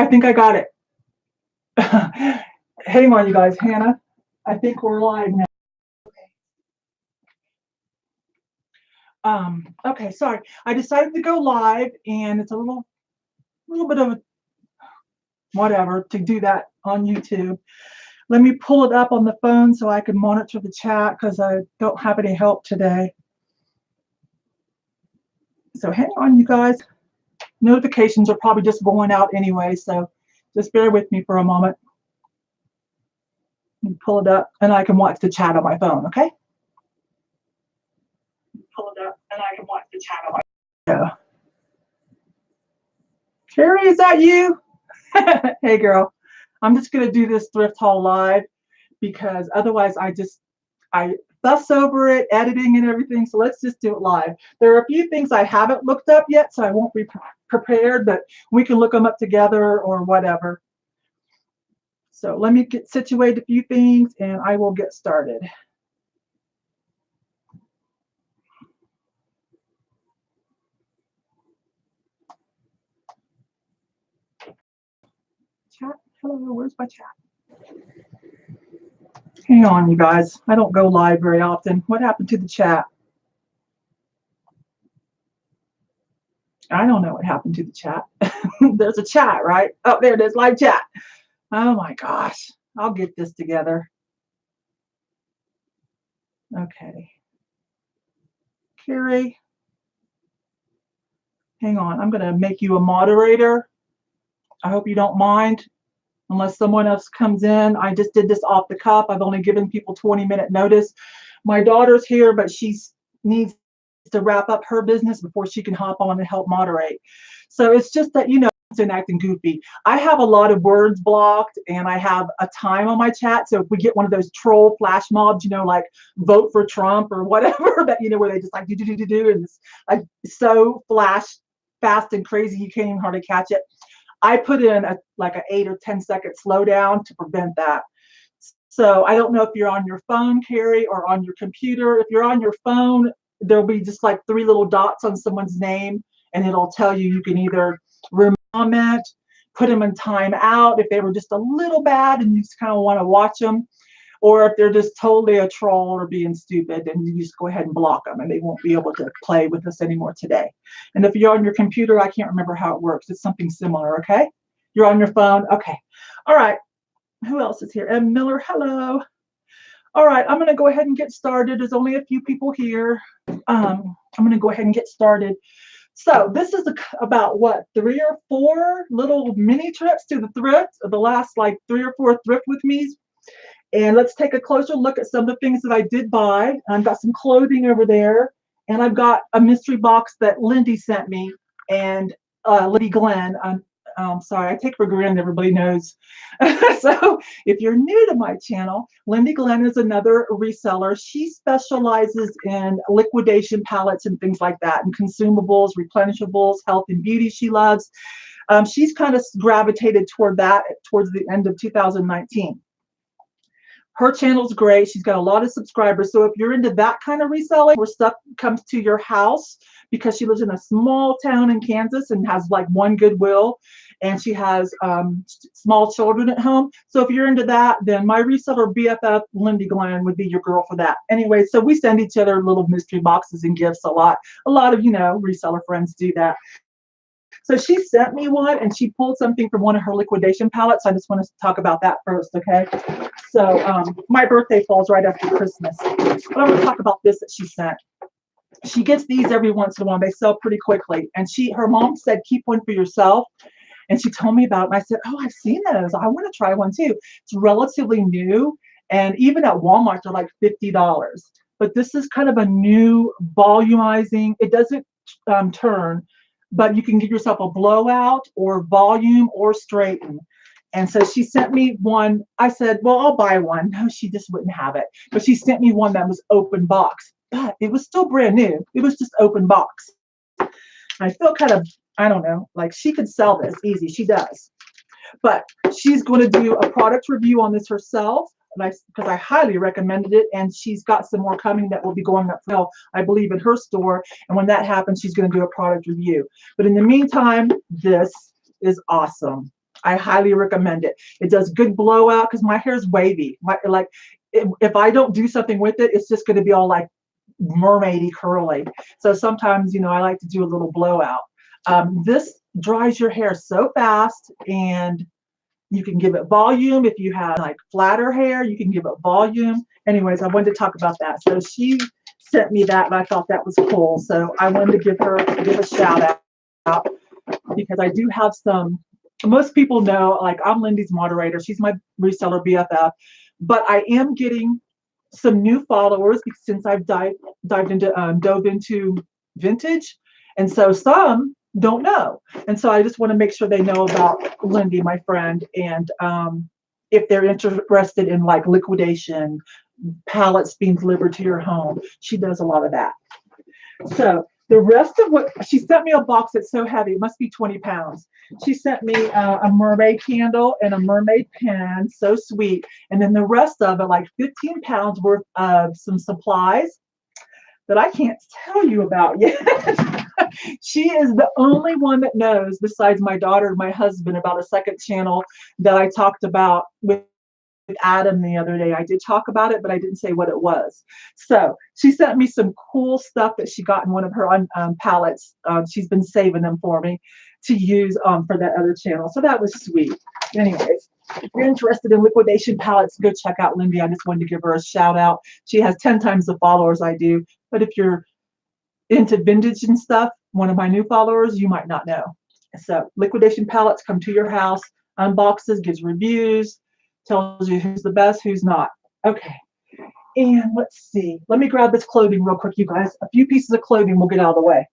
I think I got it. Hang on, you guys. Hannah, I think we're live now. Okay, sorry. I decided to go live, and it's a little bit of whatever to do that on YouTube. Let me pull it up on the phone so I can monitor the chat because I don't have any help today. So hang on, you guys. Notifications are probably just going out anyway, so just bear with me for a moment. Let me pull it up, and I can watch the chat on my phone, okay? Pull it up, and I can watch the chat on my phone. Yeah. Carrie, is that you? Hey, girl. I'm just going to do this thrift haul live because otherwise I fuss over it, editing and everything. So let's just do it live. There are a few things I haven't looked up yet, so I won't be prepared, but we can look them up together or whatever. So let me get situated a few things and I will get started. Chat, hello, where's my chat? Hang on, you guys. I don't go live very often. What happened to the chat? I don't know what happened to the chat. There's a chat, right? Oh, there it is, live chat. Oh my gosh. I'll get this together. Okay. Carrie. Hang on. I'm going to make you a moderator. I hope you don't mind. Unless someone else comes in. I just did this off the cuff. I've only given people 20-minute notice. My daughter's here, but she needs to wrap up her business before she can hop on and help moderate. So it's just that, you know, and acting goofy. I have a lot of words blocked and I have a time on my chat. So if we get one of those troll flash mobs, you know, like vote for Trump or whatever, that, you know, where they just like do, and it's like so fast and crazy you can't even hardly catch it. I put in like an 8 or 10 second slowdown to prevent that. So I don't know if you're on your phone, Carrie, or on your computer. If you're on your phone, there'll be just like 3 little dots on someone's name, and it'll tell you can either comment, put them in time out if they were just a little bad and you just kind of want to watch them, or if they're just totally a troll or being stupid, then you just go ahead and block them and they won't be able to play with us anymore today. And if you're on your computer, I can't remember how it works. It's something similar, okay? You're on your phone? Okay. All right. Who else is here? M. Miller, hello. All right, I'm going to go ahead and get started. There's only a few people here. I'm going to go ahead and get started. So this is about what, 3 or 4 little mini trips to the thrift, the last like 3 or 4 thrift with me's. And let's take a closer look at some of the things that I did buy. I've got some clothing over there, and I've got a mystery box that Lindy sent me, and Lindy Glenn. I'm sorry, I take for granted everybody knows. So if you're new to my channel, Lindy Glenn is another reseller. She specializes in liquidation palettes and things like that, and consumables, replenishables, health and beauty she loves. She's kind of gravitated toward that towards the end of 2019. Her channel's great. She's got a lot of subscribers. So if you're into that kind of reselling where stuff comes to your house, because she lives in a small town in Kansas and has like one Goodwill, and she has small children at home. So if you're into that, then my reseller BFF, Lindy Glenn, would be your girl for that. Anyway, so we send each other little mystery boxes and gifts a lot. A lot of, you know, reseller friends do that. So she sent me one, and she pulled something from one of her liquidation palettes. I just want to talk about that first, okay? So my birthday falls right after Christmas. But I'm going to talk about this that she sent. She gets these every once in a while. They sell pretty quickly. And her mom said, keep one for yourself. And she told me about it. And I said, oh, I've seen those. I want to try one too. It's relatively new. And even at Walmart, they're like $50. But this is kind of a new volumizing. It doesn't turn, but you can give yourself a blowout or volume or straighten. And so she sent me one. I said, well, I'll buy one. No, she just wouldn't have it. But she sent me one that was open box. But it was still brand new. It was just open box. I feel kind of, I don't know, like she could sell this easy. She does. But she's going to do a product review on this herself, because I highly recommended it. And she's got some more coming that will be going up for sale, I believe, in her store. And when that happens, she's going to do a product review. But in the meantime, this is awesome. I highly recommend it. It does good blowout because my hair is wavy. Like if I don't do something with it, it's just going to be all like mermaidy curly. So sometimes, I like to do a little blowout. This dries your hair so fast, and you can give it volume. If you have like flatter hair, you can give it volume. Anyways, I wanted to talk about that. So she sent me that, and I thought that was cool. So I wanted to give a shout out because I do have some. Most people know, like, I'm Lindy's moderator. She's my reseller BFF, but I am getting some new followers since I've dove into vintage, and so some don't know, and so I just want to make sure they know about Lindy, my friend, and if they're interested in like liquidation, pallets being delivered to your home, she does a lot of that. So the rest of what she sent me, a box that's so heavy, it must be 20 pounds. She sent me a mermaid candle and a mermaid pen, so sweet. And then the rest of it, like 15 pounds worth of some supplies that I can't tell you about yet. She is the only one that knows, besides my daughter and my husband, about a second channel that I talked about with Adam the other day. I did talk about it, but I didn't say what it was. So she sent me some cool stuff that she got in one of her palettes. She's been saving them for me to use for that other channel. So that was sweet. Anyways, if you're interested in liquidation palettes, go check out Lindy. I just wanted to give her a shout out. She has 10 times the followers I do. But if you're into vintage and stuff, one of my new followers, you might not know. So liquidation palettes come to your house, unboxes, gives reviews, tells you who's the best, who's not. Okay. And let's see. Let me grab this clothing real quick, you guys. A few pieces of clothing we'll get out of the way.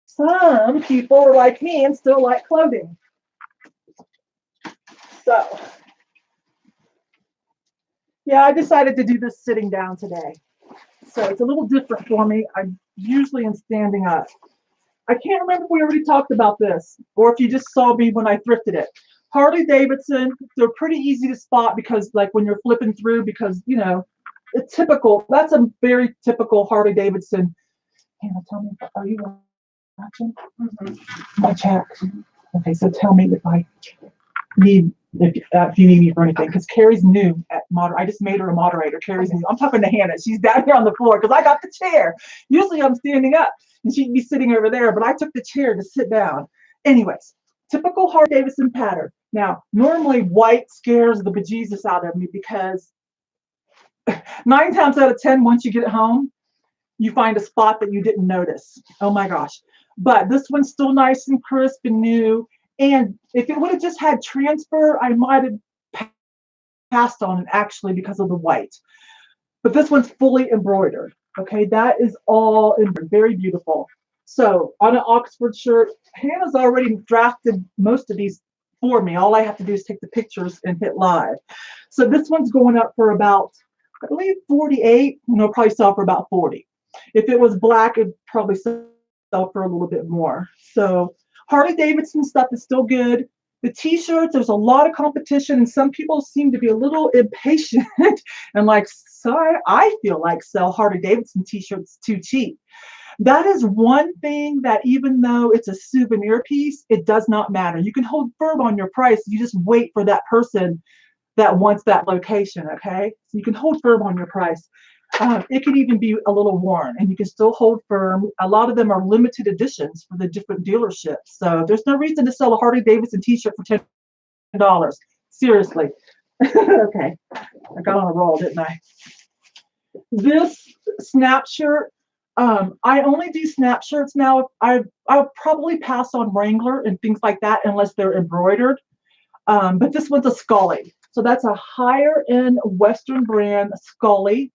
Some people are like me and still like clothing. So, yeah, I decided to do this sitting down today. So it's a little different for me. I usually am standing up. I can't remember if we already talked about this or if you just saw me when I thrifted it. Harley Davidson, they're pretty easy to spot because like when you're flipping through, because it's typical. That's a very typical Harley Davidson. Hannah, tell me, are you watching? My chat. Okay, so tell me if I need, if you need me for anything, because Carrie's new at I just made her a moderator. Carrie's new. I'm talking to Hannah. She's down here on the floor because I got the chair. Usually I'm standing up and she'd be sitting over there, but I took the chair to sit down. Anyways, typical Harley Davidson pattern. Now, normally white scares the bejesus out of me because 9 times out of 10, once you get it home, you find a spot that you didn't notice. Oh my gosh. But this one's still nice and crisp and new. And if it would have just had transfer, I might have passed on it actually because of the white. But this one's fully embroidered. Okay, that is all very beautiful. So on an Oxford shirt, Hannah's already drafted most of these for me. All I have to do is take the pictures and hit live. So this one's going up for about, I believe, 48. Probably sell for about 40. If it was black, it'd probably sell for a little bit more. So Harley Davidson stuff is still good. The t-shirts, there's a lot of competition, and some people seem to be a little impatient and like, sorry, I feel like sell Harley Davidson t-shirts too cheap. That is one thing that even though it's a souvenir piece, it does not matter. You can hold firm on your price. You just wait for that person that wants that location, okay? So you can hold firm on your price. It could even be a little worn, and you can still hold firm. A lot of them are limited editions for the different dealerships. So there's no reason to sell a Harley Davidson t-shirt for $10. Seriously. Okay. I got on a roll, didn't I? This snap shirt, I only do snap shirts now. I'll probably pass on Wrangler and things like that unless they're embroidered. But this one's a Scully. So that's a higher end Western brand Scully.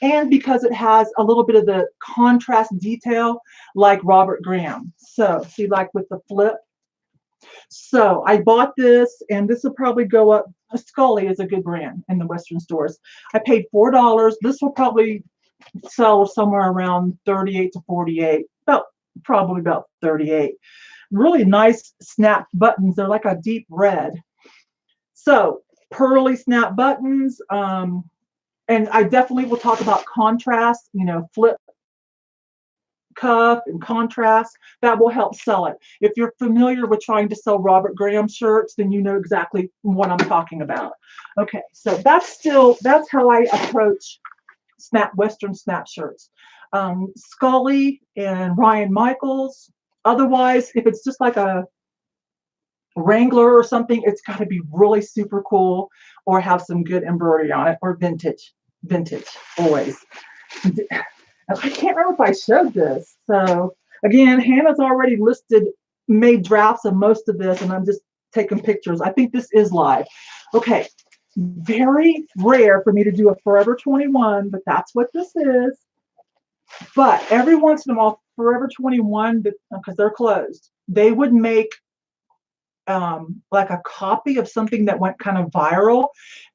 And because it has a little bit of the contrast detail like Robert Graham. So see, like with the flip. So I bought this, and this will probably go up. Scully is a good brand in the Western stores. I paid $4. This will probably sell somewhere around 38 to 48, probably about 38. Really nice snap buttons. They're like a deep red. So pearly snap buttons. And I definitely will talk about contrast, flip cuff and contrast, that will help sell it. If you're familiar with trying to sell Robert Graham shirts, then you know exactly what I'm talking about. Okay, so that's how I approach Western snap shirts. Scully and Ryan Michaels. Otherwise, if it's just like a Wrangler or something, it's got to be really super cool or have some good embroidery on it, or vintage always. I can't remember if I showed this. So again, Hannah's already made drafts of most of this, and I'm just taking pictures. I think this is live. Okay, very rare for me to do a Forever 21, but that's what this is. But every once in a while, Forever 21, because they're closed, they would make like a copy of something that went kind of viral,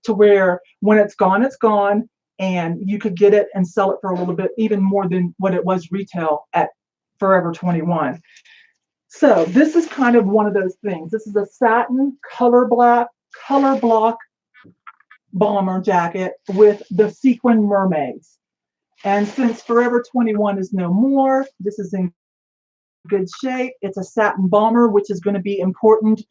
to where when it's gone, and you could get it and sell it for a little bit, even more than what it was retail at Forever 21. So this is kind of one of those things. This is a satin color block bomber jacket with the sequin mermaids. And since Forever 21 is no more, this is in good shape. It's a satin bomber, which is going to be important.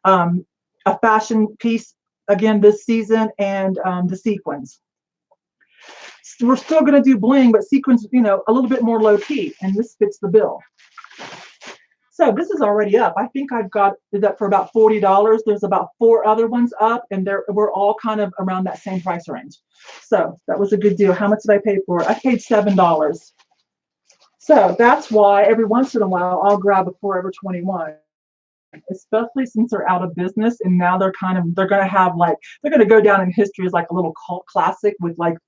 A fashion piece again this season, and the sequins. So we're still going to do bling, but sequins, a little bit more low key, and this fits the bill. So this is already up. I think I've got it up for about $40. There's about 4 other ones up, and we're all kind of around that same price range. So that was a good deal. How much did I pay for it? I paid $7. So that's why every once in a while I'll grab a Forever 21, especially since they're out of business, and now they're going to go down in history as like a little cult classic, with like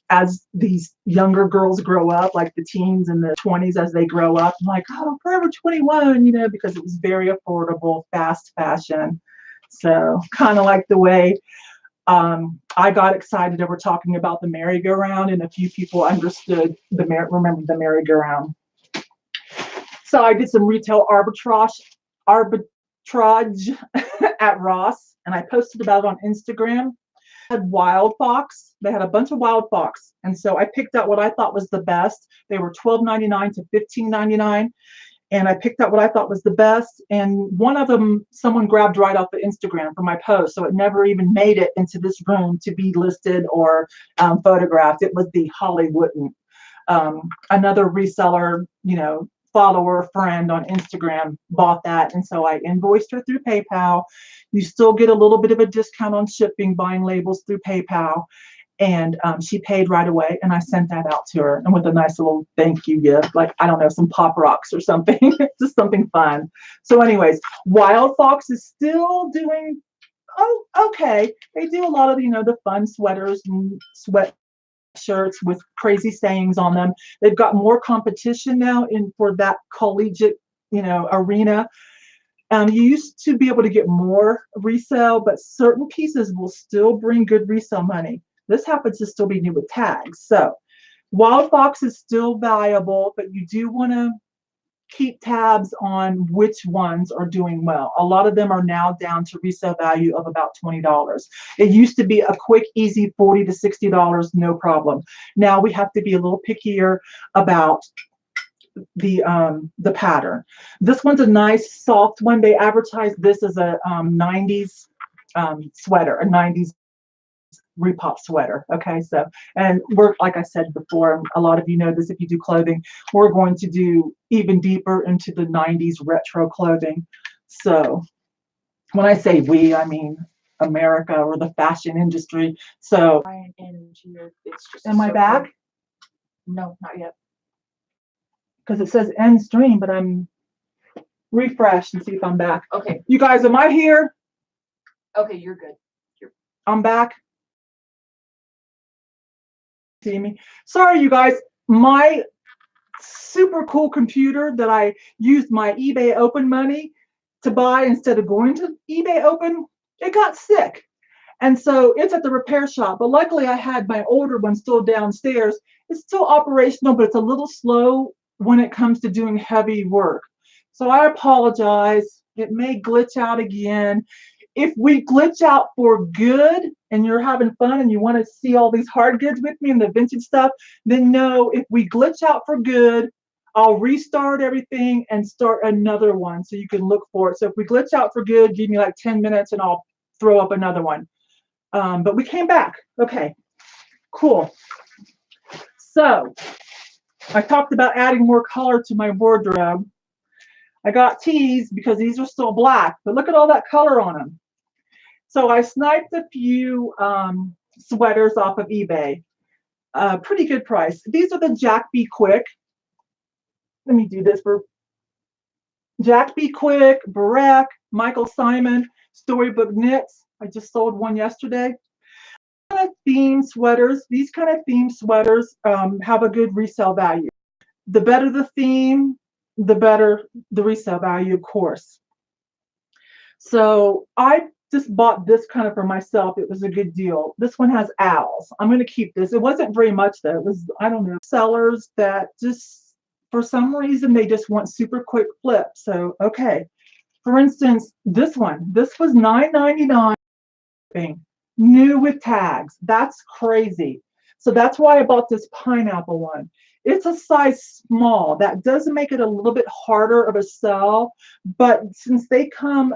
as these younger girls grow up, like the teens and the 20s, as they grow up, I'm like, oh, Forever 21, because it was very affordable, fast fashion. So kind of like the way I got excited over talking about the merry-go-round, and a few people understood remember the merry-go-round. So I did some retail arbitrage at Ross, and I posted about it on Instagram. They had wild fox. They had a bunch of wild fox, and so I picked out what I thought was the best. They were $12.99 to $15.99. And I picked out what I thought was the best. And one of them, someone grabbed right off the Instagram for my post. So it never even made it into this room to be listed or photographed. It was the Holly Wooden. Another reseller, follower, friend on Instagram bought that. And so I invoiced her through PayPal. You still get a little bit of a discount on shipping buying labels through PayPal. And she paid right away, and I sent that out to her, and with a nice little thank you gift, like, I don't know, some Pop Rocks or something, just something fun. So anyways, Wild Fox is still doing, okay. They do a lot of, the fun sweaters and sweatshirts with crazy sayings on them. They've got more competition now for that collegiate, arena. You used to be able to get more resale, but certain pieces will still bring good resale money. This happens to still be new with tags. So Wild Fox is still valuable, but you do want to keep tabs on which ones are doing well. A lot of them are now down to resale value of about $20. It used to be a quick, easy $40 to $60, no problem. Now we have to be a little pickier about the pattern. This one's a nice soft one. They advertise this as a 90s sweater, a 90s repop sweater. Okay, so, and we're, like I said before, a lot of you know this if you do clothing, we're going to do even deeper into the 90s retro clothing. So when I say we, I mean America, or the fashion industry. So It's just am I back? No, not yet. Because it says end stream, but I'm refreshed and see if I'm back. Okay. You guys, am I here? Okay, you're good. I'm back. See me? Sorry, you guys. My super cool computer that I used my eBay Open money to buy instead of going to eBay Open, it got sick. And so it's at the repair shop. But luckily I had my older one still downstairs. It's still operational, but it's a little slow when it comes to doing heavy work. So I apologize. It may glitch out again. If we glitch out for good and you're having fun and you want to see all these hard goods with me and the vintage stuff, then know if we glitch out for good, I'll restart everything and start another one so you can look for it. So if we glitch out for good, give me like 10 minutes and I'll throw up another one. But we came back. Okay, cool. So I talked about adding more color to my wardrobe. I got teased because these are still black, but look at all that color on them. So I sniped a few sweaters off of eBay. Pretty good price. These are the Jack B. Quick. Let me do this for Jack B. Quick, Barack, Michael Simon, Storybook Knits. I just sold one yesterday. Kind of theme sweaters. These kind of theme sweaters have a good resale value. The better the theme, the better the resale value, of course. So I just bought this kind of for myself. It was a good deal. This one has owls. I'm going to keep this. It wasn't very much though. It was, I don't know, sellers that just, for some reason, they just want super quick flips. So, okay. For instance, this one, this was $9.99, new with tags. That's crazy. So that's why I bought this pineapple one. It's a size small. That does make it a little bit harder of a sell, but since they come,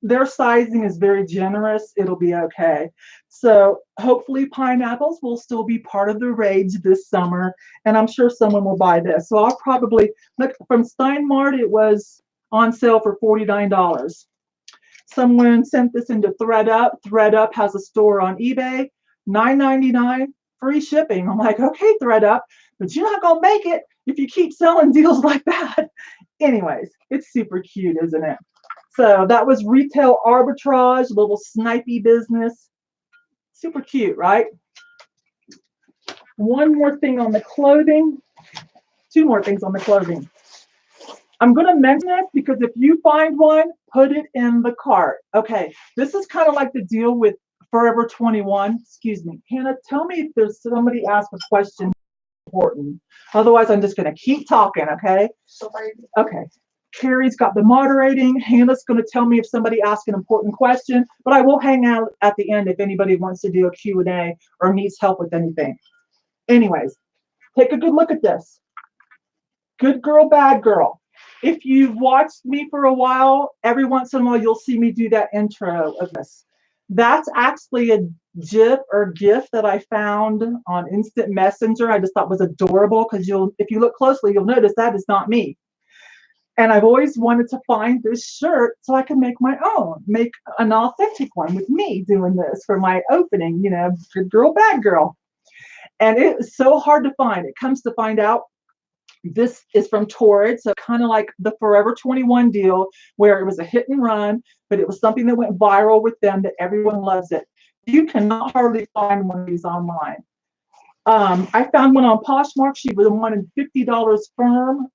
their sizing is very generous, it'll be okay. So hopefully pineapples will still be part of the rage this summer, and I'm sure someone will buy this. So I'll probably, look, from Stein Mart, it was on sale for $49. Someone sent this into ThredUp. ThredUp has a store on eBay, $9.99, free shipping. I'm like, okay, ThredUp, but you're not gonna make it if you keep selling deals like that. Anyways, it's super cute, isn't it? So that was retail arbitrage, little snipey business. Super cute, right? One more thing on the clothing. Two more things on the clothing. I'm going to mention this because if you find one, put it in the cart. Okay, this is kind of like the deal with Forever 21. Excuse me. Hannah, tell me if there's somebody asked a question important. Otherwise, I'm just going to keep talking, okay? Okay. Carrie's got the moderating. Hannah's going to tell me if somebody asks an important question, but I will hang out at the end if anybody wants to do a Q&A or needs help with anything. Anyways, take a good look at this. Good girl, bad girl. If you've watched me for a while, every once in a while, you'll see me do that intro of this. That's actually a GIF that I found on Instant Messenger. I just thought was adorable because if you look closely, you'll notice that is not me. And I've always wanted to find this shirt so I can make my own, make an authentic one with me doing this for my opening, you know, good girl, bad girl. And it was so hard to find. It comes to find out this is from Torrid, so kind of like the Forever 21 deal where it was a hit and run, but it was something that went viral with them that everyone loves it. You cannot hardly find one of these online. I found one on Poshmark. She was wanted $50 firm.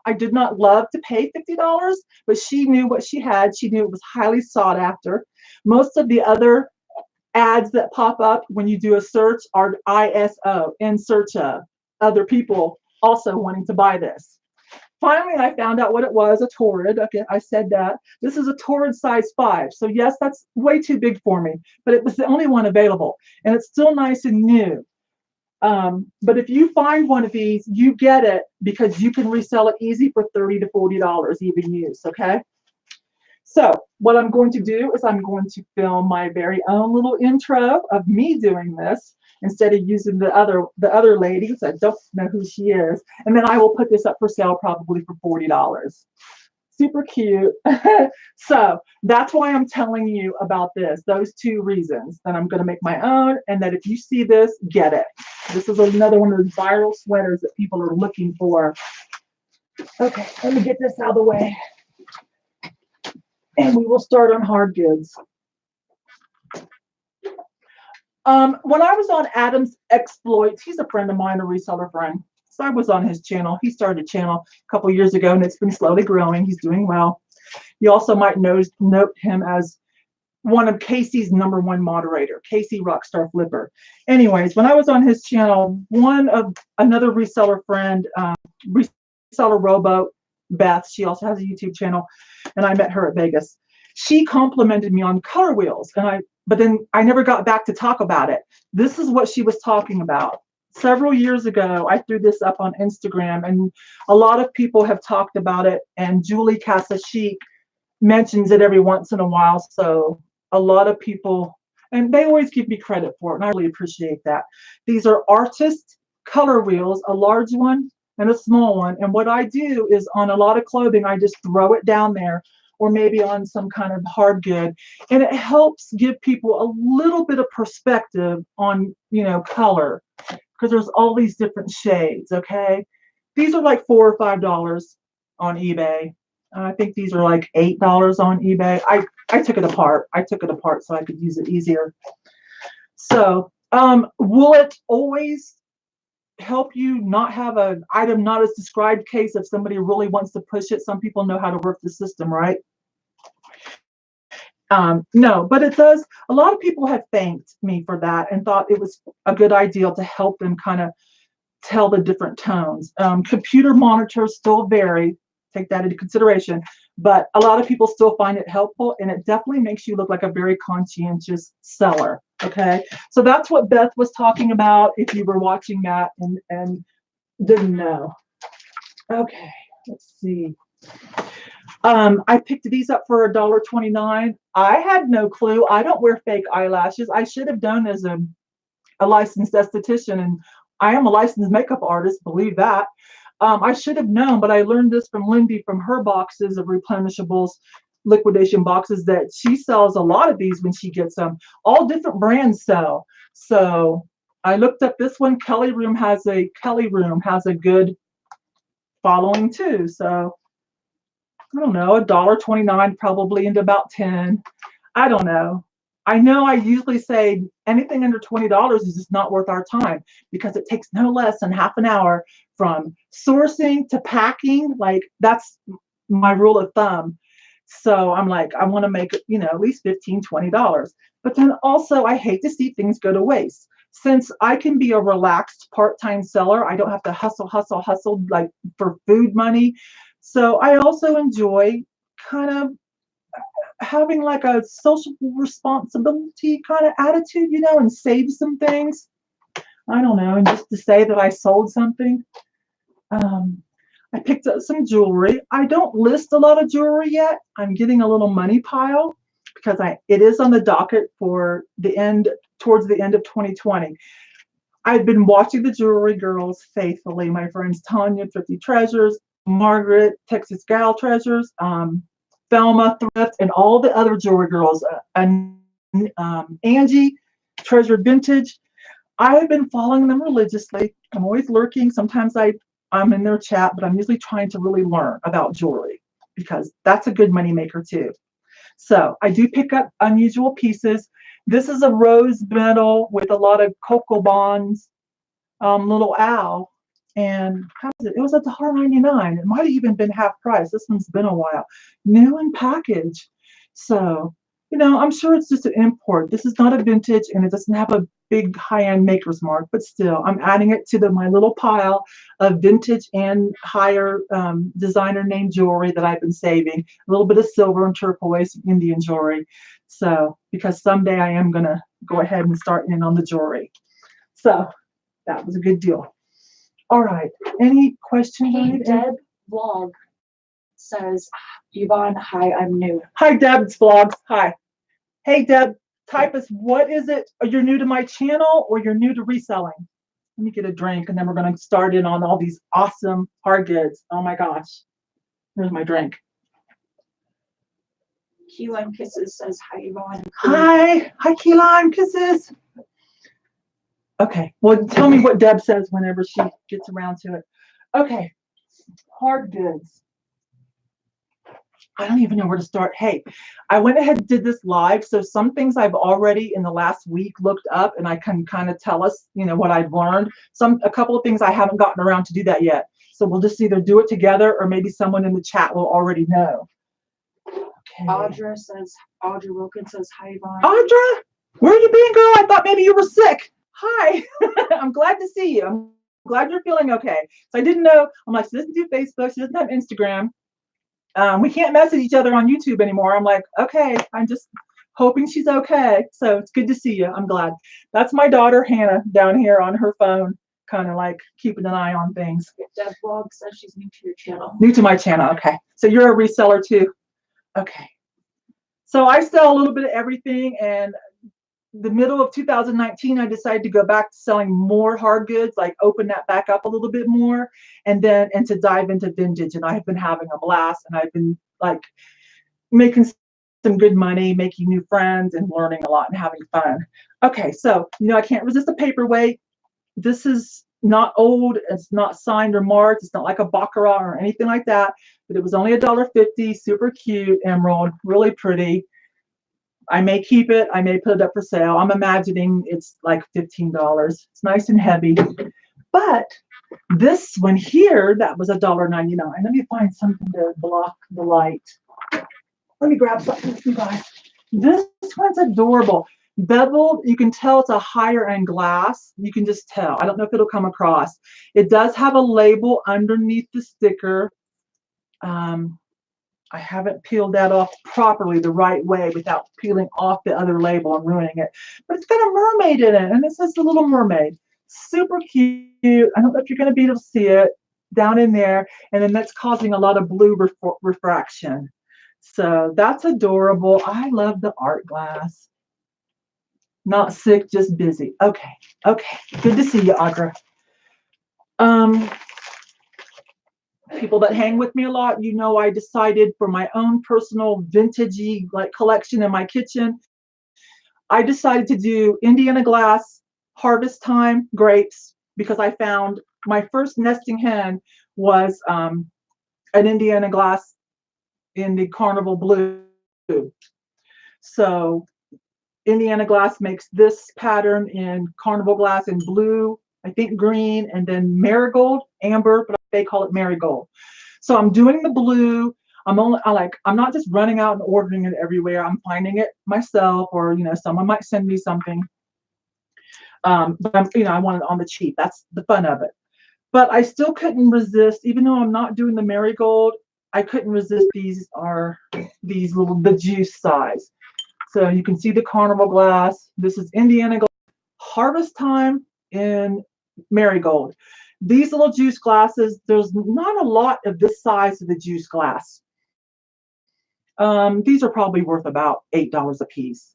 I did not love to pay $50, but she knew what she had. She knew it was highly sought after. Most of the other ads that pop up when you do a search are ISO, in search of other people also wanting to buy this. Finally, I found out what it was, a Torrid. Okay, I said that. This is a Torrid size 5. So yes, that's way too big for me, but it was the only one available. And it's still nice and new. But if you find one of these, you get it because you can resell it easy for $30 to $40 even used, okay? So what I'm going to do is I'm going to film my very own little intro of me doing this instead of using the other lady, because I don't know who she is. And then I will put this up for sale probably for $40. Super cute. So that's why I'm telling you about this, those two reasons, that I'm going to make my own, and that if you see this, get it. This is another one of those viral sweaters that people are looking for. Okay, let me get this out of the way. And we will start on hard goods. When I was on Adam's Exploits, he's a friend of mine, a reseller friend. So I was on his channel. He started a channel a couple years ago, and it's been slowly growing. He's doing well. You also might note him as one of Casey's #1 moderator, Casey Rockstar Flipper. Anyways, when I was on his channel, another reseller friend, reseller Robo, Beth, she also has a YouTube channel, and I met her at Vegas. She complimented me on color wheels, but then I never got back to talk about it. This is what she was talking about. several years ago, I threw this up on Instagram, and a lot of people have talked about it, and Julie Casa Chic mentions it every once in a while. So a lot of people, and they always give me credit for it, and I really appreciate that. These are artist color wheels, a large one and a small one. And what I do is on a lot of clothing, I just throw it down there, or maybe on some kind of hard good. And it helps give people a little bit of perspective on, color, because there's all these different shades, okay? These are like $4 or $5 on eBay. I think these are like $8 on eBay. I took it apart. I took it apart so I could use it easier. So, will it always help you not have an item not as described case if somebody really wants to push it? Some people know how to work the system, right? No, but it does. A lot of people have thanked me for that and thought it was a good idea to help them kind of tell the different tones. Computer monitors still vary. Take that into consideration. But a lot of people still find it helpful, and it definitely makes you look like a very conscientious seller. Okay, so that's what Beth was talking about if you were watching that and didn't know. Okay, let's see. I picked these up for $1.29. I had no clue. I don't wear fake eyelashes. I should have done as a licensed esthetician, and I am a licensed makeup artist, believe that. I should have known, but I learned this from Lindy from her boxes of replenishables, liquidation boxes, that she sells a lot of these when she gets them. All different brands sell. So I looked up this one. Kelly Room has a good following too. So I don't know, $1.29 probably into about 10. I don't know. I know I usually say anything under $20 is just not worth our time, because it takes no less than half an hour from sourcing to packing. Like, that's my rule of thumb. So I'm like, I want to make it, at least $15, $20. But then also, I hate to see things go to waste. Since I can be a relaxed part-time seller, I don't have to hustle like for food money. So I also enjoy kind of having like a social responsibility kind of attitude, and save some things. I don't know, and just to say that I sold something. I picked up some jewelry. I don't list a lot of jewelry yet. I'm getting a little money pile because it is on the docket for towards the end of 2020. I've been watching the Jewelry Girls faithfully. My friends Tanya, Thrifty Treasures, Margaret, Texas Gal Treasures, Thelma, Thrift, and all the other Jewelry Girls, and Angie, Treasured Vintage. I have been following them religiously. I'm always lurking. Sometimes I'm in their chat, but I'm usually trying to really learn about jewelry, because that's a good money maker too. So I do pick up unusual pieces. This is a rose medal with a lot of cocoa bonds, little owl. And how was it? It was $1.99. It might have even been half price. This one's been a while. New in package. So, I'm sure it's just an import. This is not a vintage, and it doesn't have a big high-end maker's mark, but still, I'm adding it to my little pile of vintage and higher designer name jewelry that I've been saving. A little bit of silver and turquoise Indian jewelry. So, because someday I am going to go ahead and start in on the jewelry. So, that was a good deal. All right. Any questions? Hey, Deb Vlog says, Yvonne, hi, I'm new. Hi, Deb's Vlogs. Hi. Hey, Deb, type us, what is it? You're new to my channel, or you're new to reselling? Let me get a drink, and then we're going to start in on all these awesome hard goods. Oh my gosh. Here's my drink. Key Lime Kisses says, hi, Yvonne. Hi, Key Lime Kisses. Okay, well, tell me what Deb says whenever she gets around to it. Okay, hard goods. I don't even know where to start. Hey, I went ahead and did this live, so some things I've already in the last week looked up, and I can kind of tell us, what I've learned. A couple of things I haven't gotten around to do that yet. So we'll just either do it together, or maybe someone in the chat will already know. Okay. Audra Wilkins says, hi, Yvonne. Audra, where you been, girl? I thought maybe you were sick. Hi. I'm glad to see you. I'm glad you're feeling okay. So I didn't know. I'm like, she doesn't do Facebook. She doesn't have Instagram. We can't message each other on YouTube anymore. I'm like, okay, I'm just hoping she's okay. So it's good to see you. I'm glad. That's my daughter, Hannah, down here on her phone, kind of like keeping an eye on things. Deb Blog says she's new to your channel. New to my channel. Okay. So you're a reseller too. Okay. So I sell a little bit of everything, and the middle of 2019, I decided to go back to selling more hard goods, like open that back up a little bit more, and to dive into vintage. And I've been having a blast, and I've been like making some good money, making new friends, and learning a lot and having fun. Okay, so I can't resist a paperweight. This is not old, it's not signed or marked, it's not like a baccarat or anything like that, but it was only $1.50, super cute, emerald, really pretty. I may keep it, I may put it up for sale. I'm imagining it's like $15. It's nice and heavy. But this one here, that was $1.99. Let me find something to block the light. Let me grab something for you guys. This one's adorable. Beveled, you can tell it's a higher end glass. You can just tell. I don't know if it'll come across. It does have a label underneath the sticker. I haven't peeled that off properly the right way without peeling off the other label and ruining it. But it's got a mermaid in it, and it says the Little Mermaid. Super cute. I don't know if you're going to be able to see it down in there. And then that's causing a lot of blue refraction. So that's adorable. I love the art glass. Not sick, just busy. Okay. Okay. Good to see you, Audra. People that hang with me a lot, I decided for my own personal vintagey collection in my kitchen, I decided to do Indiana glass harvest time grapes, because I found my first nesting hen was an Indiana glass in the Carnival blue. So Indiana glass makes this pattern in Carnival glass in blue, I think green, and then marigold, amber, but they call it marigold. So I'm doing the blue. I'm not just running out and ordering it everywhere. I'm finding it myself, or someone might send me something. But I want it on the cheap. That's the fun of it. But I still couldn't resist, even though I'm not doing the marigold, I couldn't resist the juice size. So you can see the Carnival glass. This is Indiana glass, harvest time in marigold. These little juice glasses, there's not a lot of this size of the juice glass. These are probably worth about $8 a piece.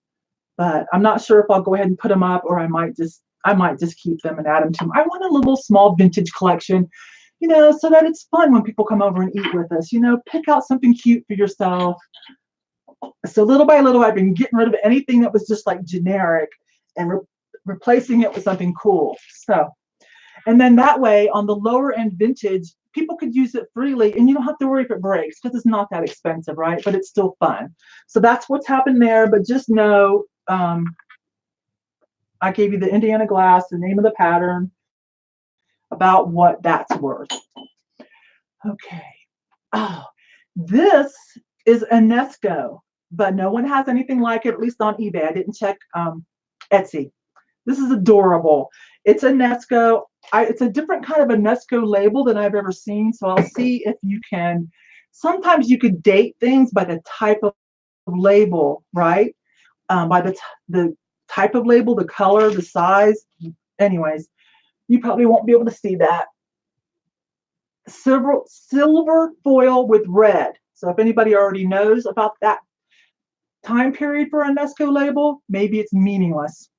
But I'm not sure if I'll go ahead and put them up, or I might just keep them and add them to them. I want a little small vintage collection, so that it's fun when people come over and eat with us. Pick out something cute for yourself. So little by little, I've been getting rid of anything that was just like generic and replacing it with something cool. So, and then that way on the lower end vintage, people could use it freely, and you don't have to worry if it breaks, because it's not that expensive, right? But it's still fun. So that's what's happened there. But just know, I gave you the Indiana glass, the name of the pattern, about what that's worth. Okay. Oh, this is a Nesco, but no one has anything like it, at least on eBay. I didn't check Etsy. This is adorable. It's a Nesco. It's a different kind of a Nesco label than I've ever seen. So I'll see if you can. Sometimes you could date things by the type of label, right? By the type of label, the color, the size. Anyways, you probably won't be able to see that. Silver foil with red. So if anybody already knows about that time period for a Nesco label, maybe it's meaningless.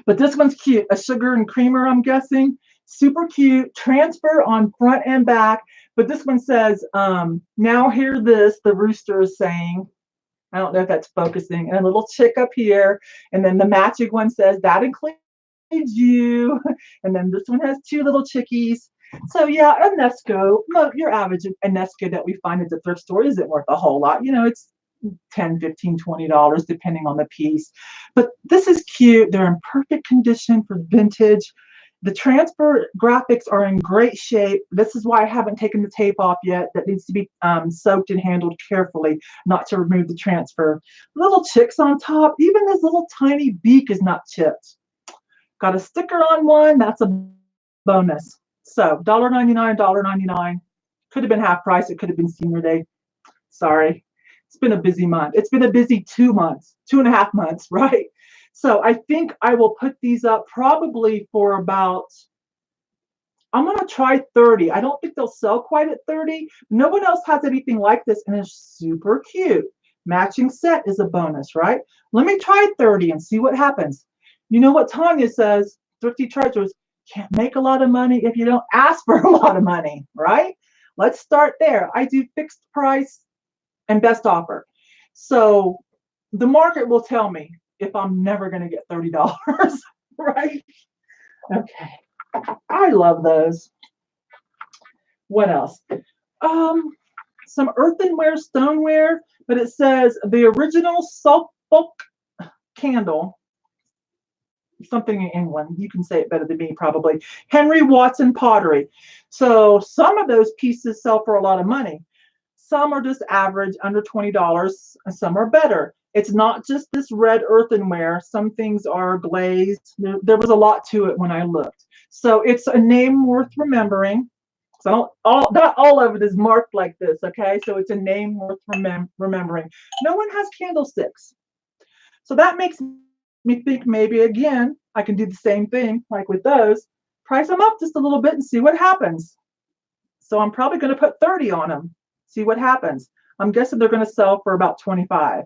But this one's cute. A sugar and creamer, I'm guessing. Super cute. Transfer on front and back. But this one says, now hear this, the rooster is saying. I don't know if that's focusing. And a little chick up here. And then the matching one says, that includes you. And then this one has two little chickies. So yeah, a Nesco, your average Nesco that we find at the thrift store isn't worth a whole lot. It's $10, $15, $20 depending on the piece. But this is cute. They're in perfect condition for vintage. The transfer graphics are in great shape. This is why I haven't taken the tape off yet. That needs to be soaked and handled carefully, not to remove the transfer. Little chicks on top. Even this little tiny beak is not chipped. Got a sticker on one. That's a bonus. So $1.99, $1.99. Could have been half price. It could have been senior day. Sorry. It's been a busy month. It's been a busy 2 months, 2.5 months, right? So I think I will put these up probably for about I'm going to try 30. I don't think they'll sell quite at 30. No one else has anything like this, and it's super cute. Matching set is a bonus, right? Let me try 30 and see what happens. You know what Tanya says, Thrifty Treasures, can't make a lot of money if you don't ask for a lot of money, right? Let's start there. I do fixed price and best offer. So the market will tell me if I'm never going to get $30, right? Okay. I love those. What else? Some earthenware, stoneware, but it says the original Suffolk candle, something in England. You can say it better than me, probably. Henry Watson pottery. So some of those pieces sell for a lot of money. Some are just average, under $20, and some are better. It's not just this red earthenware. Some things are glazed. There was a lot to it when I looked. So it's a name worth remembering. So not all of it is marked like this, okay? So it's a name worth remembering. No one has candlesticks. So that makes me think maybe, again, I can do the same thing like with those. Price them up just a little bit and see what happens. So I'm probably going to put 30 on them, see what happens. I'm guessing they're going to sell for about 25.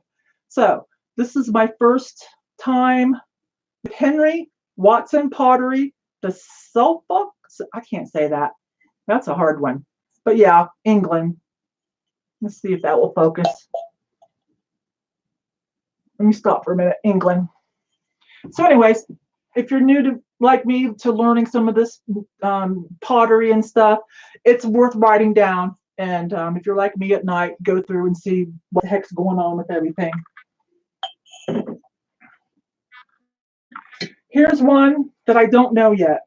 So this is my first time with Henry Watson pottery, the Suffolk. I can't say that. That's a hard one. But yeah, England. Let's see if that will focus. Let me stop for a minute. England. So anyways, if you're new to, like me, to learning some of this pottery and stuff, it's worth writing down. And if you're like me at night, go through and see what the heck's going on with everything. Here's one that I don't know yet.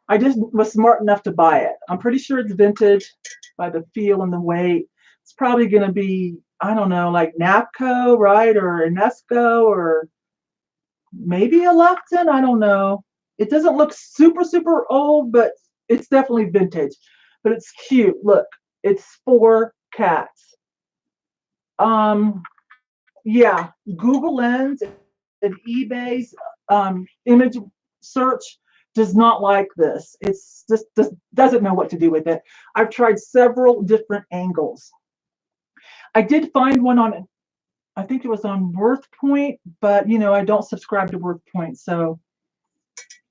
I just was smart enough to buy it. I'm pretty sure it's vintage by the feel and the weight. It's probably going to be, I don't know, like Napco, right? Or Enesco, or maybe a Lefton. I don't know. It doesn't look super, super old, but it's definitely vintage. But it's cute. Look, it's 4 cats. Yeah, Google Lens and eBay's image search does not like this. It's just doesn't know what to do with it. I've tried several different angles. I did find one on, I think it was on WorthPoint, but you know, I don't subscribe to WorthPoint, so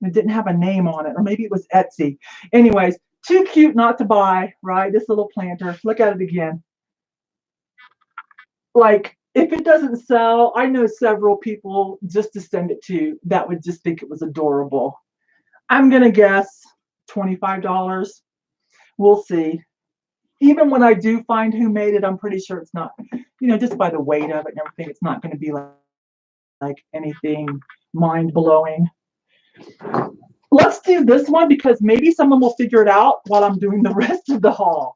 it didn't have a name on it, or maybe it was Etsy. Anyways, too cute not to buy, right? This little planter. Look at it again. Like, if it doesn't sell, I know several people just to send it to that would just think it was adorable. I'm going to guess $25. We'll see. Even when I do find who made it, I'm pretty sure it's not, you know, just by the weight of it and everything, it's not going to be like anything mind-blowing. Let's do this one because maybe someone will figure it out while I'm doing the rest of the haul.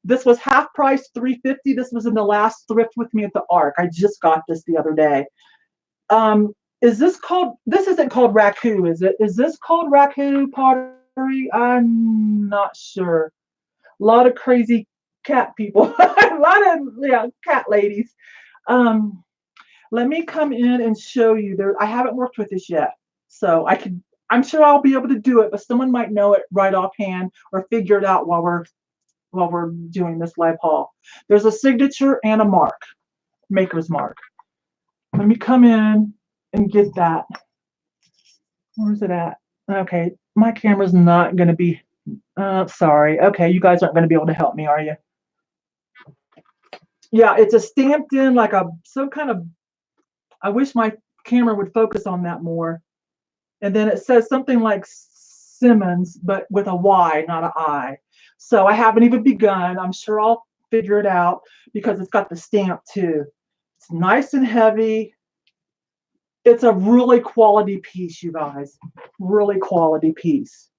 This was half price, $3.50. This was in the last thrift with me at the Ark. I just got this the other day. Is this called, this isn't called Raku, is it? Is this called Raku pottery? I'm not sure. A lot of crazy cat people. A lot of cat ladies. Let me come in and show you there. I haven't worked with this yet. So I'm sure I'll be able to do it, but someone might know it right offhand or figure it out while we're doing this live haul. There's a signature and a mark, maker's mark. Let me come in and get that. Where's it at? Okay, my camera's not going to be, sorry. Okay, you guys aren't going to be able to help me, are you? Yeah, it's a stamped in like some kind of, I wish my camera would focus on that more. And then it says something like Simmons, but with a Y, not an I. So I haven't even begun. I'm sure I'll figure it out because it's got the stamp too. It's nice and heavy. It's a really quality piece, you guys. Really quality piece.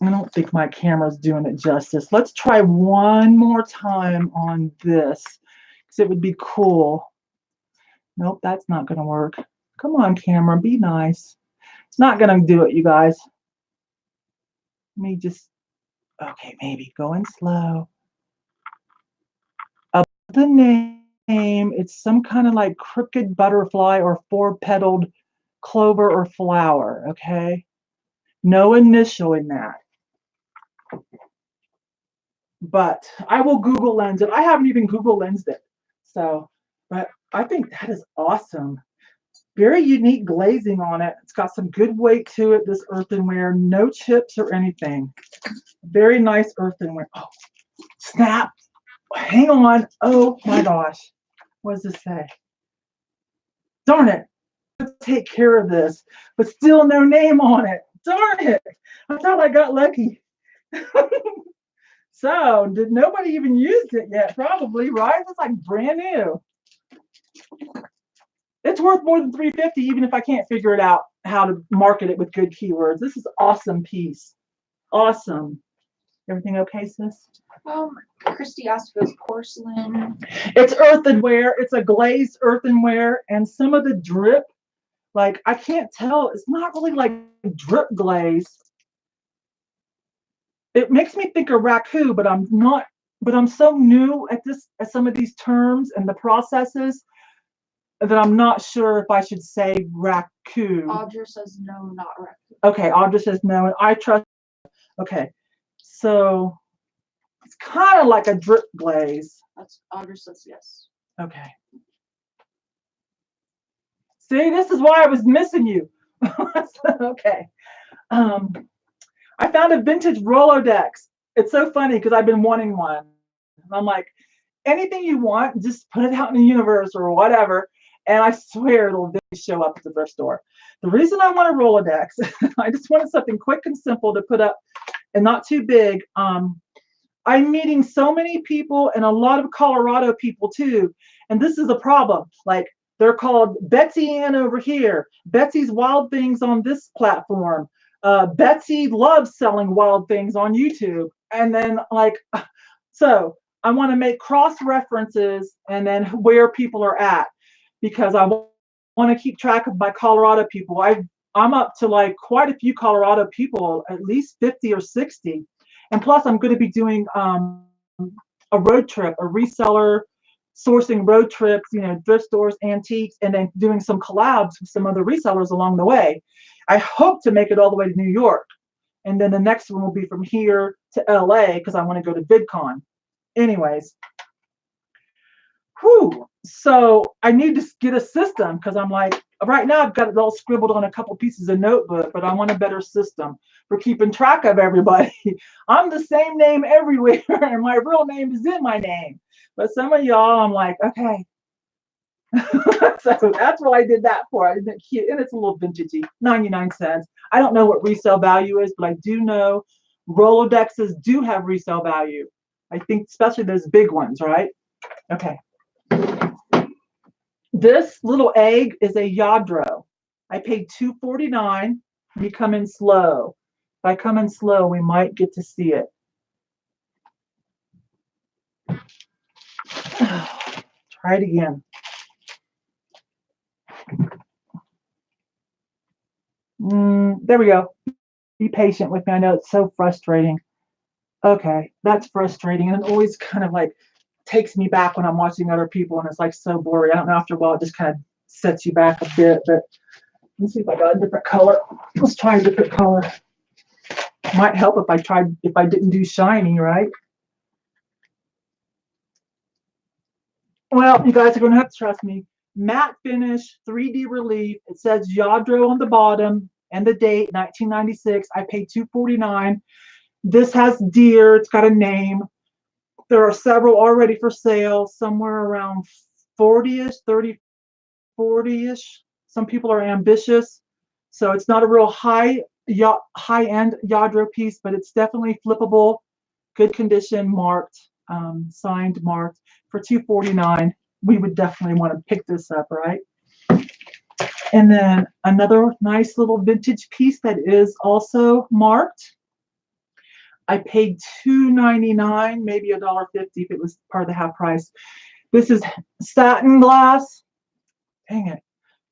I don't think my camera's doing it justice. Let's try one more time on this because it would be cool. Nope, that's not going to work. Come on, camera, be nice. It's not going to do it, you guys. Let me just, okay, maybe going slow. Above the name, it's some kind of like crooked butterfly or 4-petaled clover or flower, okay? No initial in that. But I will Google Lens it. I haven't even Google Lensed it. So, but I think that is awesome. Very unique glazing on it. It's got some good weight to it, this earthenware. No chips or anything. Very nice earthenware. Oh, snap. Hang on. Oh my gosh. What does this say? Darn it. Let's take care of this. But still no name on it. Darn it. I thought I got lucky. So, did nobody even used it yet? Probably, right? It's like brand new. It's worth more than $350, even if I can't figure it out how to market it with good keywords. This is awesome piece. Awesome. Everything okay, sis? Christy asked if it was porcelain. It's earthenware. It's a glazed earthenware, and some of the drip, like I can't tell. It's not really like drip glaze. It makes me think of raku, but I'm not. But I'm so new at some of these terms and the processes that I'm not sure if I should say raku. Audra says no, not raku. Okay, Audra says no, and I trust. Okay, so it's kind of like a drip glaze. Audra says yes. Okay. See, this is why I was missing you. Okay. I found a vintage Rolodex. It's so funny because I've been wanting one. I'm like, anything you want, just put it out in the universe or whatever. And I swear it'll show up at the thrift store. The reason I want a Rolodex, I just wanted something quick and simple to put up and not too big. I'm meeting so many people and a lot of Colorado people too. And this is a problem. Like they're called Betsy Ann over here. Betsy's Wild Things on this platform. Betsy loves selling wild things on YouTube. And then like, so I want to make cross references and then where people are at, because I want to keep track of my Colorado people. I'm up to like quite a few Colorado people, at least 50 or 60. And plus I'm going to be doing a road trip, a reseller sourcing road trips, thrift stores, antiques, and then doing some collabs with some other resellers along the way. I hope to make it all the way to New York. And then the next one will be from here to LA because I want to go to VidCon. Anyways. Whew. So I need to get a system because I'm like, right now I've got it all scribbled on a couple pieces of notebook, but I want a better system for keeping track of everybody. I'm the same name everywhere and my real name is in my name. But some of y'all, I'm like, okay. So that's what I did that for. Isn't it cute? And it's a little vintagey, 99 cents. I don't know what resale value is, but I do know Rolodexes do have resale value. I think especially those big ones, right? Okay. This little egg is a Yadro. I paid $2.49. We come in slow. If I come in slow, we might get to see it. Try it again. There we go. Be patient with me. I know it's so frustrating. Okay, that's frustrating. And it always kind of like takes me back when I'm watching other people and it's like so boring. I don't know, after a while it just kind of sets you back a bit. But let's see if I got a different color. Let's try a different color. Might help if I didn't do shiny, right? Well, you guys are going to have to trust me. Matte finish, 3D relief. It says Yadro on the bottom and the date, 1996. I paid $2.49. This has deer. It's got a name. There are several already for sale, somewhere around 40-ish, 30, 40-ish. Some people are ambitious. So it's not a real high-end Yadro piece, but it's definitely flippable, good condition, marked, signed, marked. For $2.49, we would definitely want to pick this up, right? And then another nice little vintage piece that is also marked. I paid $2.99, maybe $1.50 if it was part of the half price. This is satin glass. Dang it.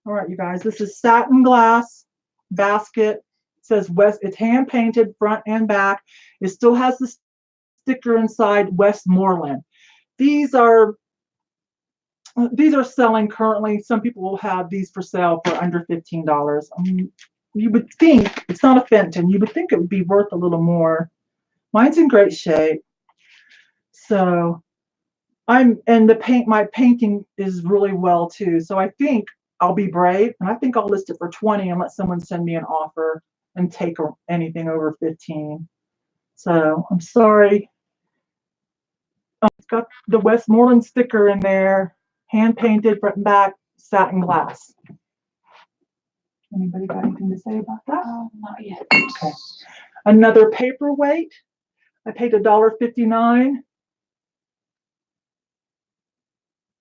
All right, you guys, this is satin glass basket. It says West, it's hand painted front and back. It still has the sticker inside, Westmoreland. These are selling currently. Some people will have these for sale for under $15. You would think, it's not a Fenton, you would think it would be worth a little more. Mine's in great shape. So and my painting is really well too. So I think I'll be brave, and I think I'll list it for 20 and let someone send me an offer and take anything over 15. So I'm sorry. It's got the Westmoreland sticker in there, hand painted front and back, satin glass. Anybody got anything to say about that? Not yet. Okay. Another paperweight. I paid $1.59.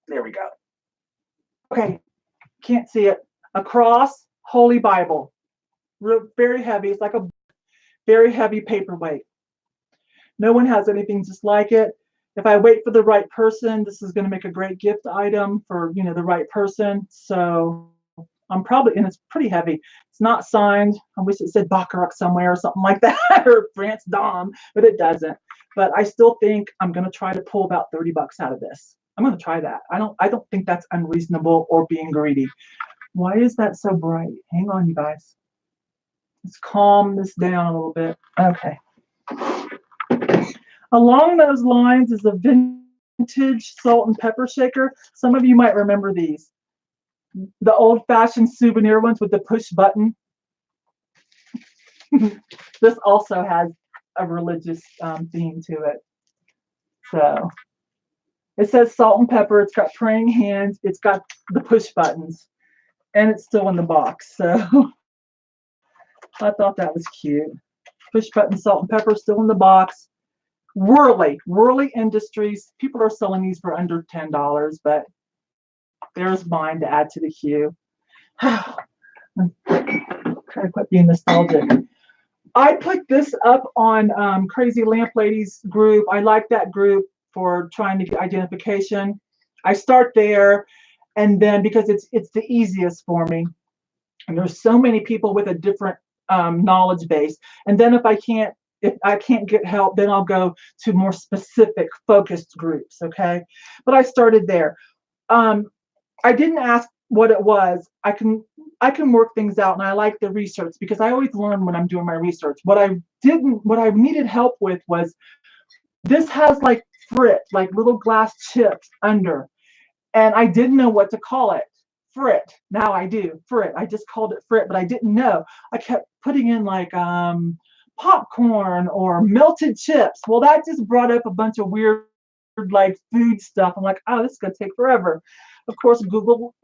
There we go. Okay, can't see it. A cross, Holy Bible. Very heavy. It's like a very heavy paperweight. No one has anything just like it. If I wait for the right person, this is going to make a great gift item for, the right person. So I'm probably, and it's pretty heavy. It's not signed. I wish it said Baccarat somewhere or something like that, or France Dom, but it doesn't. But I still think I'm going to try to pull about 30 bucks out of this. I'm going to try that. I don't think that's unreasonable or being greedy. Why is that so bright? Hang on, you guys. Let's calm this down a little bit. Okay. Along those lines is a vintage salt and pepper shaker. Some of you might remember these. The old-fashioned souvenir ones with the push button. This also has a religious theme to it. So it says salt and pepper. It's got praying hands. It's got the push buttons. And it's still in the box. So I thought that was cute. Push button salt and pepper still in the box. Whirly Industries. People are selling these for under $10, but there's mine to add to the queue. Try to quit being nostalgic. I put this up on Crazy Lamp Ladies group. I like that group for trying to get identification. I start there, and then because it's the easiest for me. And there's so many people with a different knowledge base. And then if I can't get help, then I'll go to more specific focused groups. Okay. But I started there. I didn't ask what it was. I can work things out, and I like the research because I always learn when I'm doing my research. What I needed help with was this has like frit, like little glass chips under, and I didn't know what to call it. Frit. Now I do. Frit. I just called it frit, but I didn't know. I kept putting in like popcorn or melted chips. Well, that just brought up a bunch of weird like food stuff. I'm like, oh, this is gonna take forever. Of course, Google,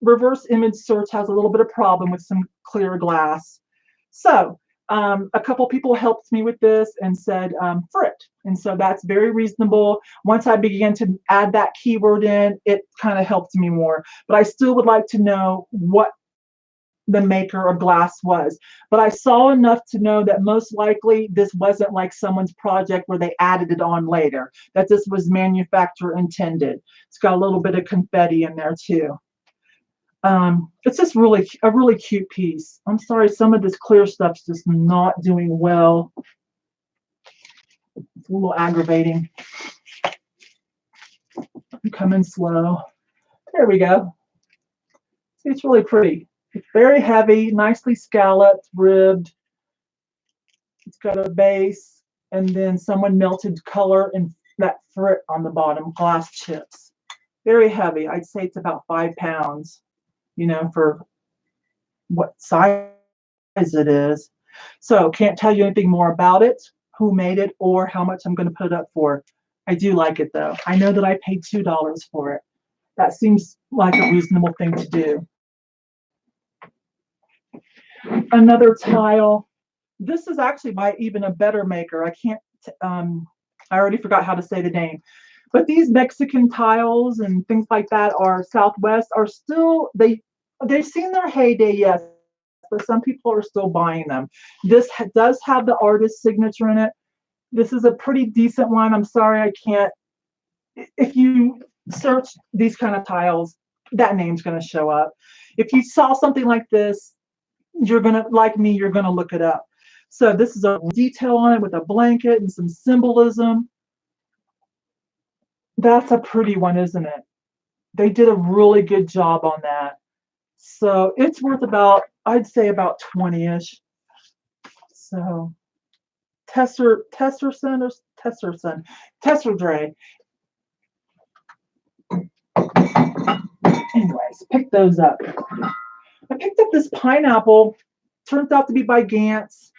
reverse image search has a little bit of problem with some clear glass. So a couple people helped me with this and said frit. And so that's very reasonable. Once I began to add that keyword in, it kind of helped me more. But I still would like to know what the maker of glass was. But I saw enough to know that most likely this wasn't like someone's project where they added it on later, that this was manufacturer intended. It's got a little bit of confetti in there too. It's just a really cute piece. I'm sorry, some of this clear stuff's just not doing well. It's a little aggravating. I'm coming slow. There we go. See, it's really pretty. It's very heavy, nicely scalloped, ribbed. It's got a base, and then someone melted color and that frit on the bottom, glass chips. Very heavy. I'd say it's about 5 pounds, for what size it is. So can't tell you anything more about it, who made it, or how much I'm going to put it up for. I do like it, though. I know that I paid $2 for it. That seems like a reasonable thing to do. Another tile. This is actually by even a better maker. I already forgot how to say the name. But these Mexican tiles and things like that are Southwest are still, they've seen their heyday, yes, but some people are still buying them. This does have the artist's signature in it. This is a pretty decent one. I'm sorry I can't. If you search these kind of tiles, that name's going to show up. If you saw something like this, you're going to, like me, you're going to look it up. So this is a detail on it with a blanket and some symbolism. That's a pretty one, isn't it? They did a really good job on that. So it's worth about, I'd say about 20-ish. So Tesserson or Tesser Dre. Anyways, pick those up. I picked up this pineapple. Turns out to be by Gantz.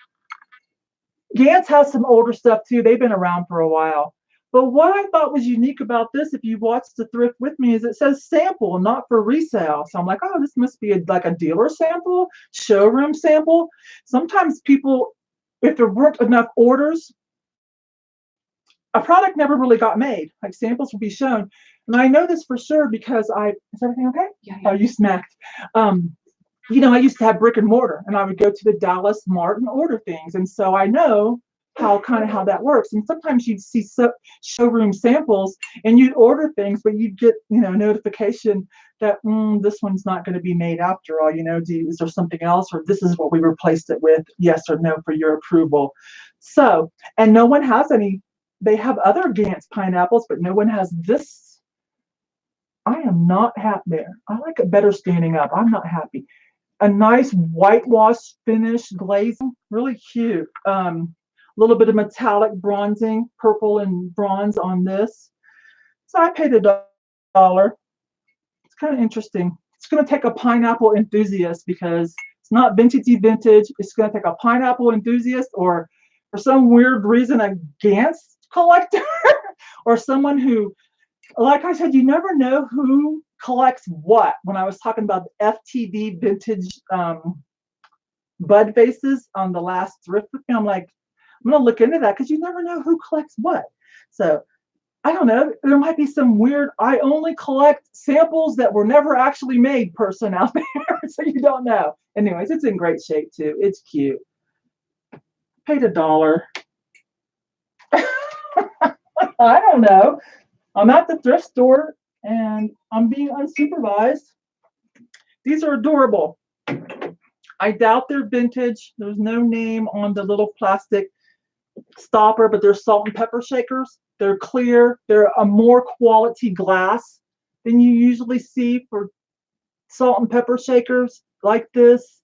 Gantz has some older stuff too. They've been around for a while. But what I thought was unique about this, if you watched the thrift with me, is it says sample, not for resale. So I'm like, oh, this must be like a dealer sample, showroom sample. Sometimes people, if there weren't enough orders, a product never really got made. Like samples would be shown. And I know this for sure because is everything okay? Yeah. Oh, you smacked. You know, I used to have brick and mortar, and I would go to the Dallas Mart and order things. And so I know how that works. And sometimes you'd see showroom samples and you'd order things, but you'd get, you know, notification that this one's not going to be made after all. You know, is there something else, or this is what we replaced it with, yes or no for your approval. So, and no one has any. They have other Gantz pineapples, but no one has this. I am not happy there. I like it better standing up. I'm not happy. A nice whitewash finish glazing, really cute. A little bit of metallic bronzing, purple and bronze on this. So I paid $1. It's kind of interesting. It's going to take a pineapple enthusiast because it's not vintagey vintage. It's going to take a pineapple enthusiast, or for some weird reason a Gantz collector, or someone who, like I said, you never know who collects what. When I was talking about the FTD vintage bud faces on the last thrift with me, I'm like, I'm going to look into that because you never know who collects what. So I don't know. There might be some weird, I only collect samples that were never actually made person out there. So you don't know. Anyways, it's in great shape too. It's cute. Paid $1. I don't know. I'm at the thrift store and I'm being unsupervised. These are adorable. I doubt they're vintage. There's no name on the little plastic stopper, but they're salt and pepper shakers. They're clear. They're a more quality glass than you usually see for salt and pepper shakers like this.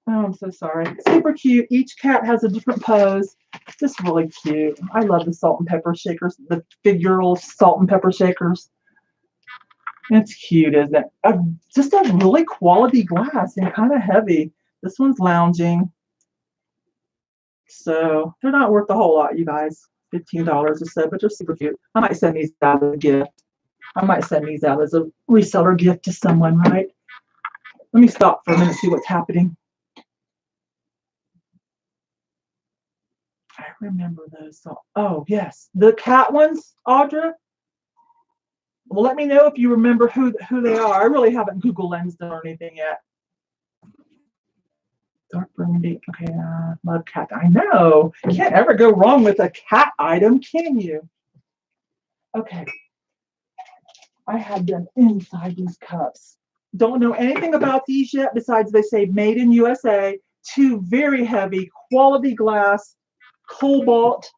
Oh, I'm so sorry. Super cute. Each cat has a different pose. Just really cute. I love the salt and pepper shakers, the figural salt and pepper shakers. It's cute, isn't it? Just a really quality glass and kind of heavy. This one's lounging. So they're not worth a whole lot, you guys. $15 or so, but they're super cute. I might send these out as a gift. I might send these out as a reseller gift to someone, right? Let me stop for a minute, see what's happening. I remember those. Oh, yes. The cat ones, Audra. Well, let me know if you remember who they are. I really haven't Google lensed or anything yet. Dark burgundy. Okay, love cat. I know. Can't ever go wrong with a cat item, can you? Okay. I had them inside these cups. Don't know anything about these yet besides they say made in USA. Two very heavy quality glass, cobalt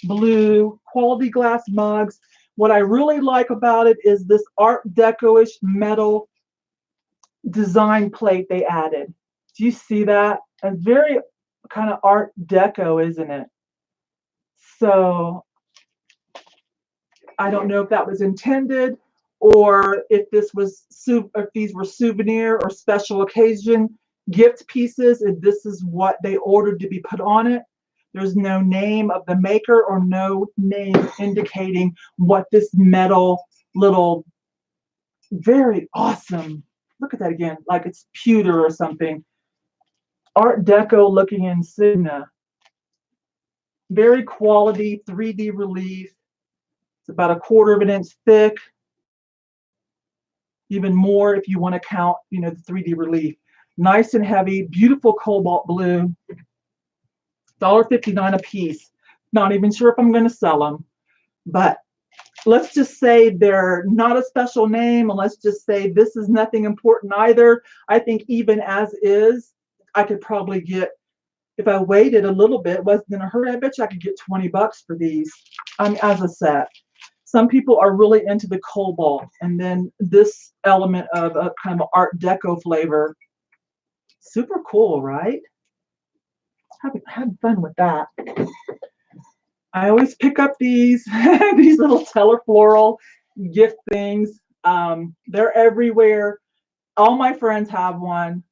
blue, quality glass mugs. What I really like about it is this Art Deco-ish metal design plate they added. Do you see that? It's very kind of Art Deco, isn't it? So I don't know if that was intended or if this was if these were souvenir or special occasion gift pieces, if this is what they ordered to be put on it. There's no name of the maker or no name indicating what this metal little, very awesome, look at that again, like it's pewter or something. Art Deco looking insignia. Very quality 3D relief. It's about 1/4 of an inch thick. Even more if you want to count, you know, the 3D relief. Nice and heavy, beautiful cobalt blue. $1.59 a piece. Not even sure if I'm going to sell them, but let's just say they're not a special name, and let's just say this is nothing important either. I think even as is, I could probably get, if I waited a little bit, wasn't in a hurry, I bet you I could get $20 for these as a set. Some people are really into the cobalt, and then this element of a kind of Art Deco flavor. Super cool, right? Have fun with that. I always pick up these these little telefloral gift things. They're everywhere. All my friends have one.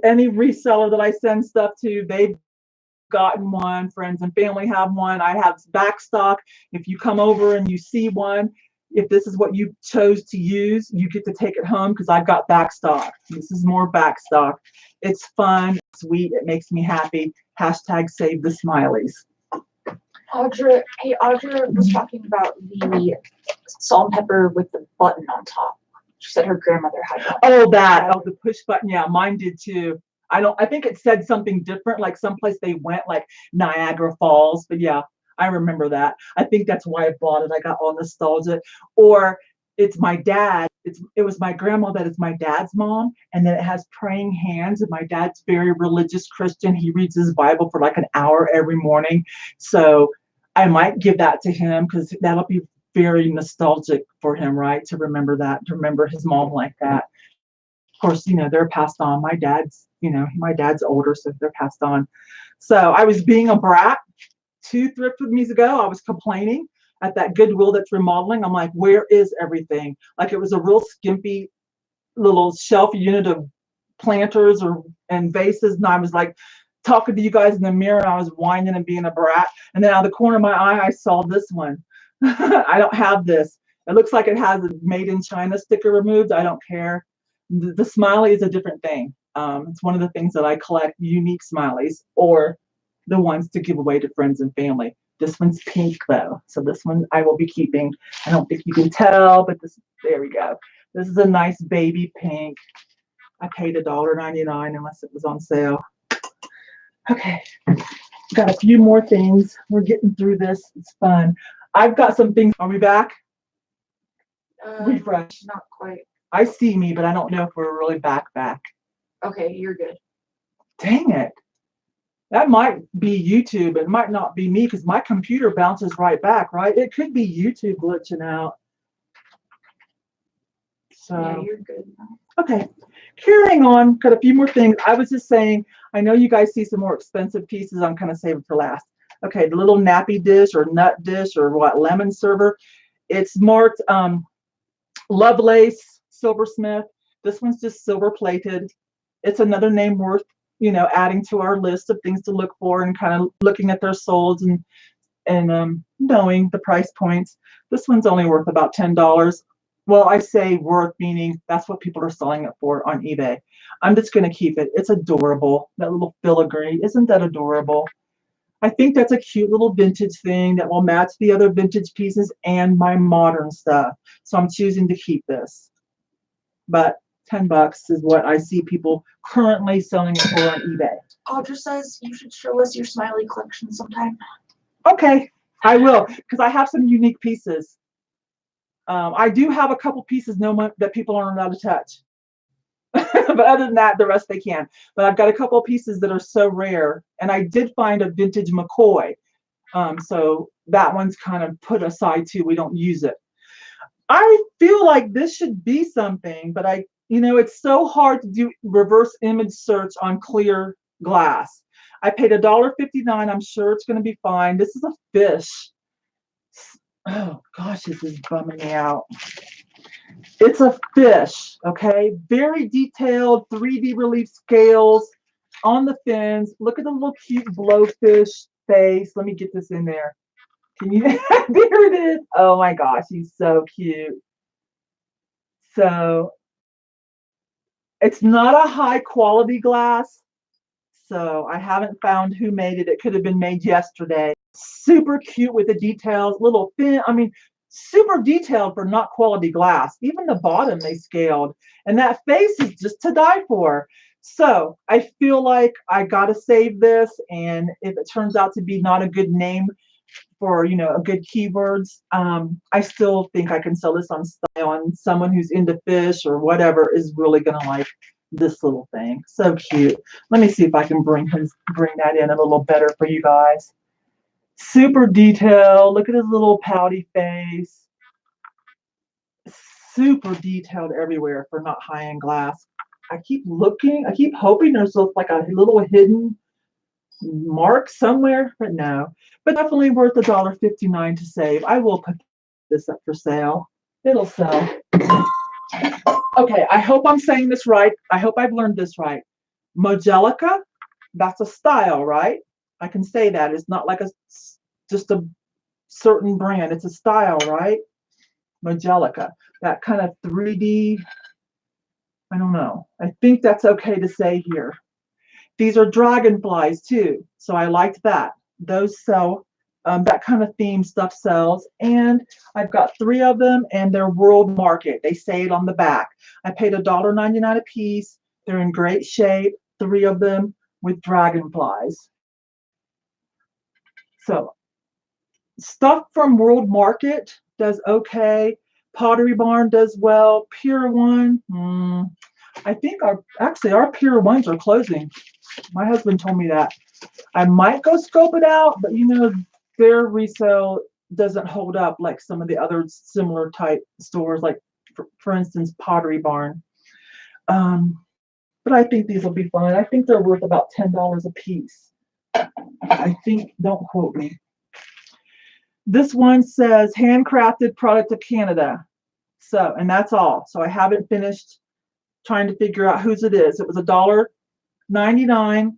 Any reseller that I send stuff to, they've gotten one. Friends and family have one. I have back stock. If you come over and you see one, if this is what you chose to use, you get to take it home because I've got back stock. This is more back stock. It's fun, sweet, it makes me happy. Hashtag save the smileys. Audra, hey, Audra was talking about the salt and pepper with the button on top. She said her grandmother had one. Oh, that. Oh, the push button. Yeah, mine did too. I think it said something different, like someplace they went, like Niagara Falls. But yeah, I remember that. I think that's why I bought it. I got all nostalgic. Or it's my dad. It was my grandma that is my dad's mom. And then it has praying hands. And my dad's very religious Christian. He reads his Bible for like an hour every morning. So I might give that to him because that'll be very nostalgic for him, right? To remember that, to remember his mom like that. Of course, they're passed on. My dad's older, so they're passed on. So I was being a brat 2 thrift with me ago. I was complaining at that Goodwill that's remodeling. I'm like, where is everything? Like, it was a real skimpy little shelf unit of planters and vases, and I was like talking to you guys in the mirror, and I was whining and being a brat. And then out of the corner of my eye, I saw this one. I don't have this. It looks like it has a made in China sticker removed. I don't care. The smiley is a different thing. It's one of the things that I collect, unique smileys, or the ones to give away to friends and family. This one's pink though, so this one I will be keeping. I don't think you can tell, but there we go. This is a nice baby pink. I paid $1.99 unless it was on sale. Okay, got a few more things. We're getting through this. It's fun. I've got some things. Are we back? Refresh. Not quite. I see me, but I don't know if we're really back. Okay, you're good. Dang it. That might be YouTube. It might not be me because my computer bounces right back, right? It could be YouTube glitching out. So, yeah, you're good. Okay, carrying on. Got a few more things. I was just saying, I know you guys see some more expensive pieces. I'm kind of saving for last. Okay, the little nappy dish or nut dish or what, lemon server. It's marked Lovelace Silversmith. This one's just silver plated. It's another name worth, adding to our list of things to look for and kind of looking at their solds and knowing the price points. This one's only worth about $10. Well, I say worth, meaning that's what people are selling it for on eBay. I'm just going to keep it. It's adorable. That little filigree. Isn't that adorable? I think that's a cute little vintage thing that will match the other vintage pieces and my modern stuff. So I'm choosing to keep this. But $10 is what I see people currently selling it for on eBay. Audra says you should show us your smiley collection sometime. Okay, I will, because I have some unique pieces. I do have a couple pieces that people aren't allowed to touch. But other than that, the rest they can. But I've got a couple of pieces that are so rare. And I did find a vintage McCoy. So that one's kind of put aside too. We don't use it. I feel like this should be something, but it's so hard to do reverse image search on clear glass. I paid $1.59. I'm sure it's going to be fine. This is a fish. Oh gosh, this is bumming me out. It's a fish, okay? Very detailed 3D relief scales on the fins. Look at the little cute blowfish face. Let me get this in there. Can you? There it is. Oh my gosh, he's so cute. So it's not a high quality glass. So I haven't found who made it. It could have been made yesterday. Super cute with the details, little thin. I mean, super detailed for not quality glass. Even the bottom they scaled. And that face is just to die for. So I feel like I got to save this. And if it turns out to be not a good name for, a good keywords, I still think I can sell this on style. And someone who's into fish or whatever is really going to like this little thing. So cute. Let me see if I can bring that in a little better for you guys. Super detailed. Look at his little pouty face. Super detailed everywhere for not high-end glass. I keep looking. I keep hoping there's like a little hidden mark somewhere, but no. But definitely worth $1.59 to save. I will put this up for sale. It'll sell. Okay, I hope I'm saying this right. I hope I've learned this right. Modelica, that's a style, right? I can say that. It's not like just a certain brand. It's a style, right? Modelica, that kind of 3D, I don't know. I think that's okay to say here. These are dragonflies too, so I liked that. Those sell, that kind of theme stuff sells. And I've got 3 of them, and they're world market. They say it on the back. I paid $1.99 a piece. They're in great shape, 3 of them with dragonflies. So stuff from World Market does okay. Pottery Barn does well. Pier 1, I think our Pier 1s are closing. My husband told me that. I might go scope it out, but you know, their resale doesn't hold up like some of the other similar type stores, like for instance, Pottery Barn. But I think these will be fine. I think they're worth about $10 a piece. I think, don't quote me. This one says handcrafted product of Canada. So, and that's all. So I haven't finished trying to figure out whose it is. It was $1.99.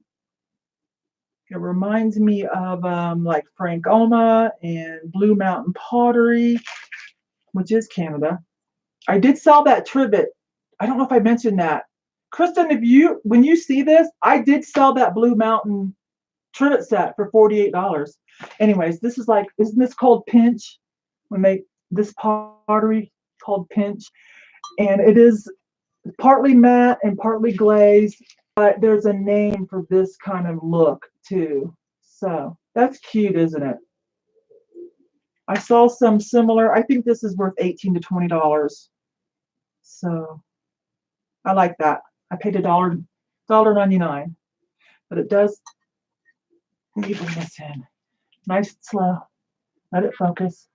It reminds me of like Frank Oma and Blue Mountain Pottery, which is Canada. I did sell that trivet. I don't know if I mentioned that. Kristen, when you see this, I did sell that Blue Mountain trivet set for $48. Anyways, this is like, isn't this called pinch? This pottery called pinch, and it is partly matte and partly glazed, but there's a name for this kind of look too. So that's cute, isn't it? I saw some similar. I think this is worth $18 to $20. So I like that. I paid $1.99, but it does. Let me bring this in. Nice and slow. Let it focus.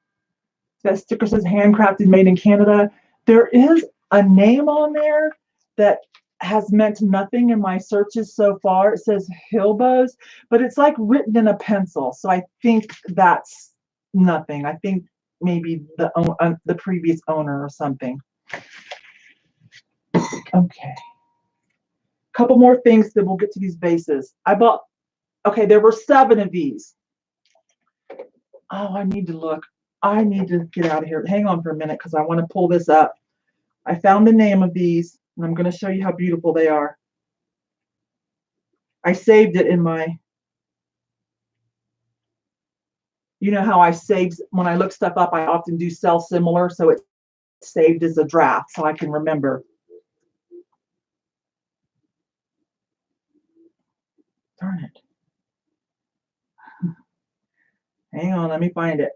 That sticker says handcrafted, made in Canada. There is a name on there that has meant nothing in my searches so far. It says Hilbos, but it's like written in a pencil. So I think that's nothing. I think maybe the previous owner or something. Okay. Couple more things, then we'll get to these vases. Okay, there were 7 of these. Oh, I need to look. I need to get out of here. Hang on for a minute because I want to pull this up. I found the name of these, and I'm going to show you how beautiful they are. I saved it in my, you know how I saved, when I look stuff up, I often do sell similar, so it's saved as a draft so I can remember. Darn it. Hang on, let me find it.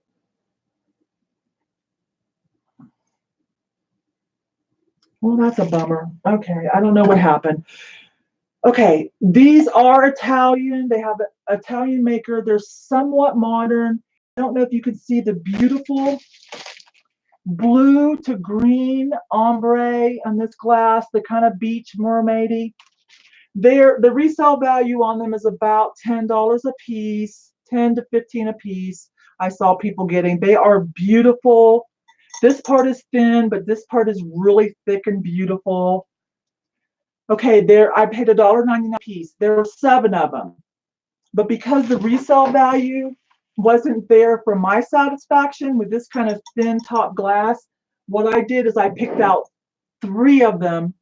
Well, that's a bummer. Okay, I don't know what happened. Okay, these are Italian. They have an Italian maker. They're somewhat modern. I don't know if you could see the beautiful blue to green ombre on this glass, the kind of beach mermaidy. The resale value on them is about $10 a piece, 10 to 15 a piece. I saw people getting. They are beautiful. This part is thin, but this part is really thick and beautiful. Okay, I paid $1.99 a piece. There were 7 of them. But because the resale value wasn't there for my satisfaction with this kind of thin top glass, what I did is I picked out 3 of them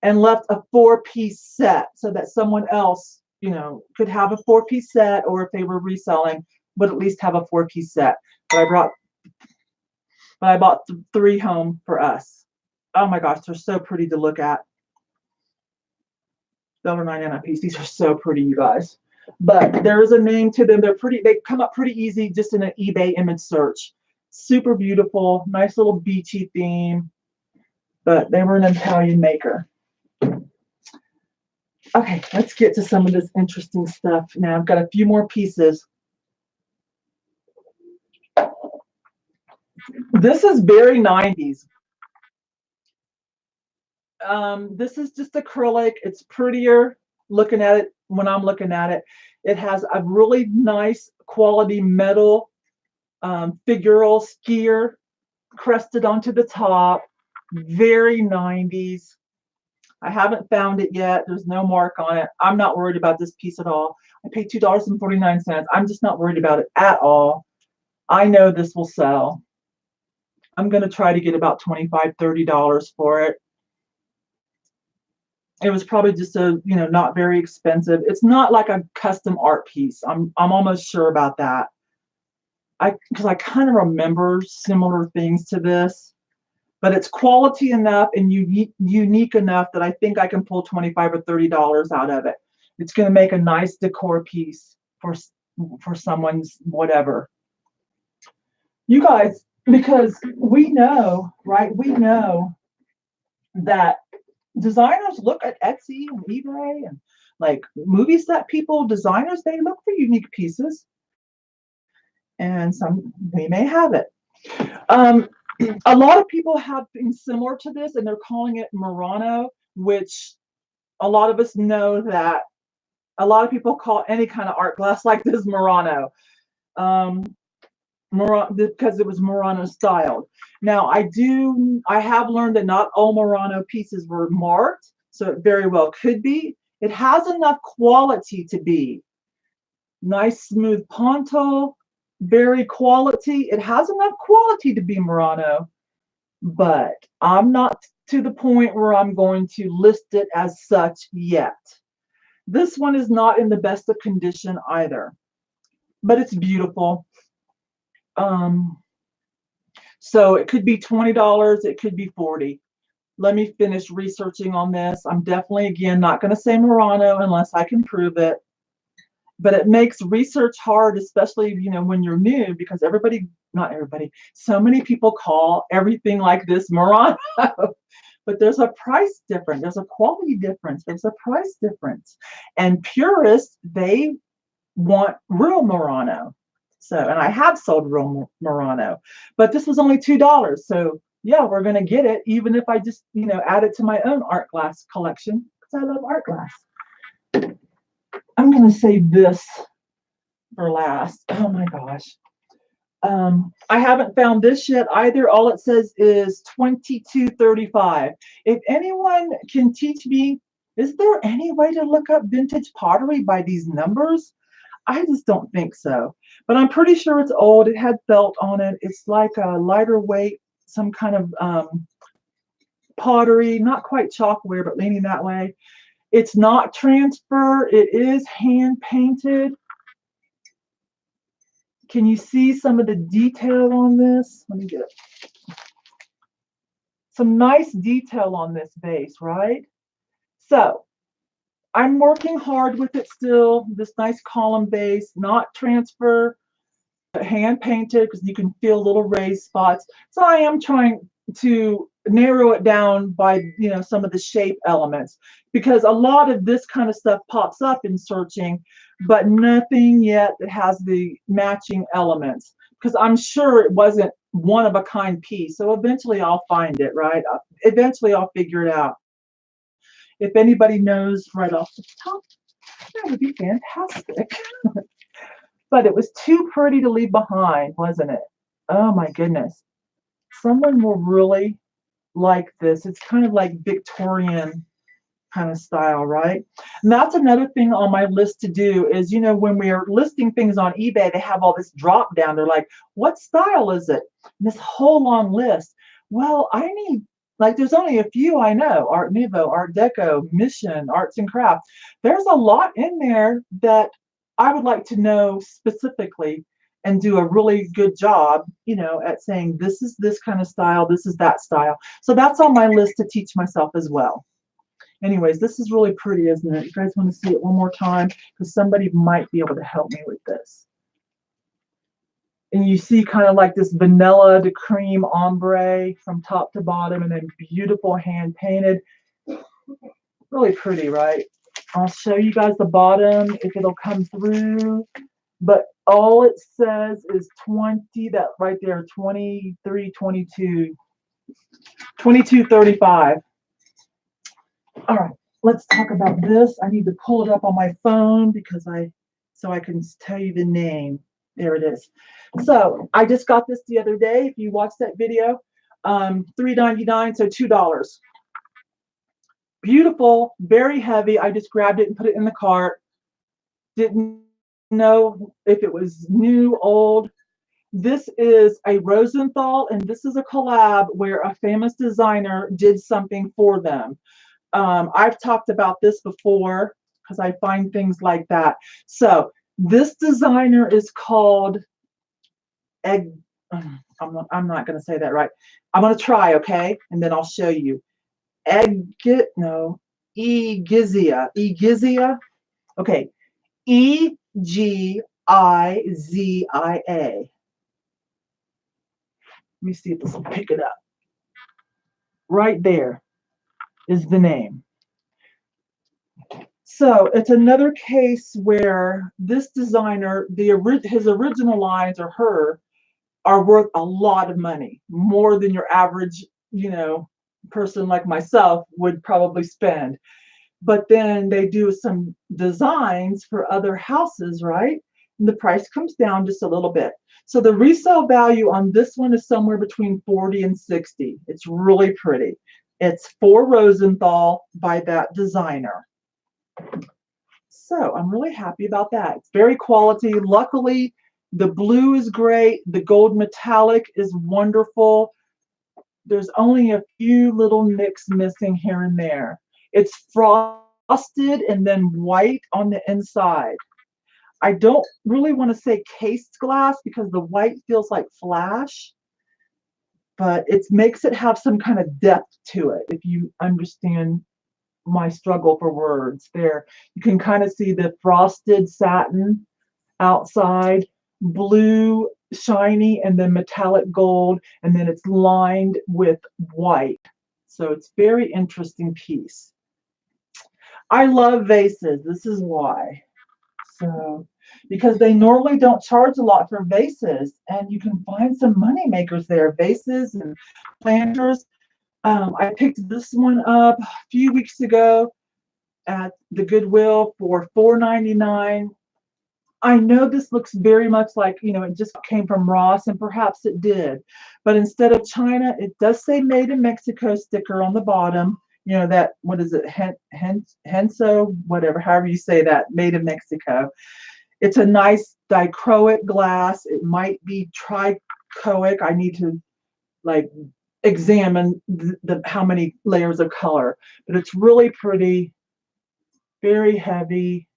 and left a 4-piece set so that someone else, you know, could have a 4-piece set, or if they were reselling, would at least have a 4-piece set. But I bought 3 home for us. Oh my gosh, they're so pretty to look at. $1.99 a piece. These are so pretty, you guys. But there is a name to them. They're pretty. They come up pretty easy just in an eBay image search. Super beautiful, nice little beachy theme. But they were an Italian maker. Okay, let's get to some of this interesting stuff now. I've got a few more pieces. This is very 90s. This is just acrylic. It's prettier looking at it when I'm looking at it. It has a really nice quality metal figural skier crested onto the top. Very 90s. I haven't found it yet. There's no mark on it. I'm not worried about this piece at all. I paid $2.49. I'm just not worried about it at all. I know this will sell. I'm going to try to get about $25, $30 for it. It was probably just a, not very expensive. It's not like a custom art piece. I'm almost sure about that. Because I kind of remember similar things to this, but it's quality enough and unique enough that I think I can pull $25 or $30 out of it. It's going to make a nice decor piece for someone's whatever. You guys, because we know, right? We know that designers look at Etsy and eBay and like movie set people, designers, they look for unique pieces. And we may have it. A lot of people have things similar to this and they're calling it Murano, which a lot of us know that a lot of people call any kind of art glass like this Murano. Because it was Murano styled. Now I have learned that not all Murano pieces were marked, so it very well could be. It has enough quality to be nice smooth ponto, very quality. It has enough quality to be Murano, but I'm not to the point where I'm going to list it as such yet. This one is not in the best of condition either, but it's beautiful. So it could be $20, it could be $40. Let me finish researching on this. I'm definitely, again, not going to say Murano unless I can prove it. But it makes research hard, especially, when you're new, because not everybody, so many people call everything like this Murano. But there's a price difference, there's a quality difference, there's a price difference. And purists, they want real Murano. So, and I have sold real Murano, but this was only $2. So yeah, we're going to get it, even if I just, add it to my own art glass collection, because I love art glass. I'm going to save this for last. Oh my gosh. I haven't found this yet either. All it says is $22.35. If anyone can teach me, is there any way to look up vintage pottery by these numbers? I just don't think so. But I'm pretty sure it's old. It had felt on it. It's like a lighter weight, some kind of pottery, not quite chalkware, but leaning that way. It's not transfer. It is hand painted. Can you see some of the detail on this? Let me get it. Some nice detail on this base, right? So I'm working hard with it still. This nice column base, not transfer, hand painted, because you can feel little raised spots. So I am trying to narrow it down by some of the shape elements, because a lot of this kind of stuff pops up in searching, but nothing yet that has the matching elements, because I'm sure it wasn't one of a kind piece. So eventually I'll find it, right? Eventually I'll figure it out. If anybody knows right off the top, that would be fantastic. But it was too pretty to leave behind, wasn't it? Oh my goodness. Someone will really like this. It's kind of like Victorian kind of style, right? And that's another thing on my list to do is, when we are listing things on eBay, they have all this drop down. They're like, what style is it? And this whole long list. Well, I need, there's only a few I know: Art Nouveau, Art Deco, Mission, Arts and Crafts. There's a lot in there that I would like to know specifically and do a really good job, at saying this is this kind of style, this is that style. So that's on my list to teach myself as well. Anyways, this is really pretty, isn't it? You guys want to see it one more time? Because somebody might be able to help me with this. And you see kind of like this vanilla to cream ombre from top to bottom, and then beautiful hand painted. Really pretty, right? I'll show you guys the bottom if it'll come through. but all it says is 20, that right there, 23, 22, 22.35. All right, let's talk about this. I need to pull it up on my phone because so I can tell you the name. There it is. So I just got this the other day. If you watched that video, $3.99, so $2. Beautiful, very heavy. I just grabbed it and put it in the cart. Didn't know if it was new, old. This is a Rosenthal, and this is a collab where a famous designer did something for them. I've talked about this before because I find things like that. So this designer is called Egg. I'm not going to say that right. I'm going to try, okay, and then I'll show you. Egizia. Egizia. Okay. Egizia. Let me see if this will pick it up. Right there is the name. So it's another case where this designer, his original lines or her are worth a lot of money, more than your average, person like myself would probably spend. But then they do some designs for other houses, right? And the price comes down just a little bit. So the resale value on this one is somewhere between 40 and 60. It's really pretty. It's for Rosenthal by that designer. So I'm really happy about that. It's very quality. Luckily, the blue is great. The gold metallic is wonderful. There's only a few little nicks missing here and there. It's frosted and then white on the inside. I don't really want to say cased glass because the white feels like flash, but it makes it have some kind of depth to it, if you understand my struggle for words there. You can kind of see the frosted satin outside, blue, shiny, and then metallic gold, and then it's lined with white. So it's very interesting piece. I love vases. This is why. So, because they normally don't charge a lot for vases, and you can find some money makers there. Vases and planters. I picked this one up a few weeks ago at the Goodwill for $4.99. I know this looks very much like, it just came from Ross, and perhaps it did. But instead of China, it does say Made in Mexico sticker on the bottom. That, what is it, Henso, whatever, however you say that, Made in Mexico. It's a nice dichroic glass. It might be trichoic. I need to examine how many layers of color. But it's really pretty, very heavy.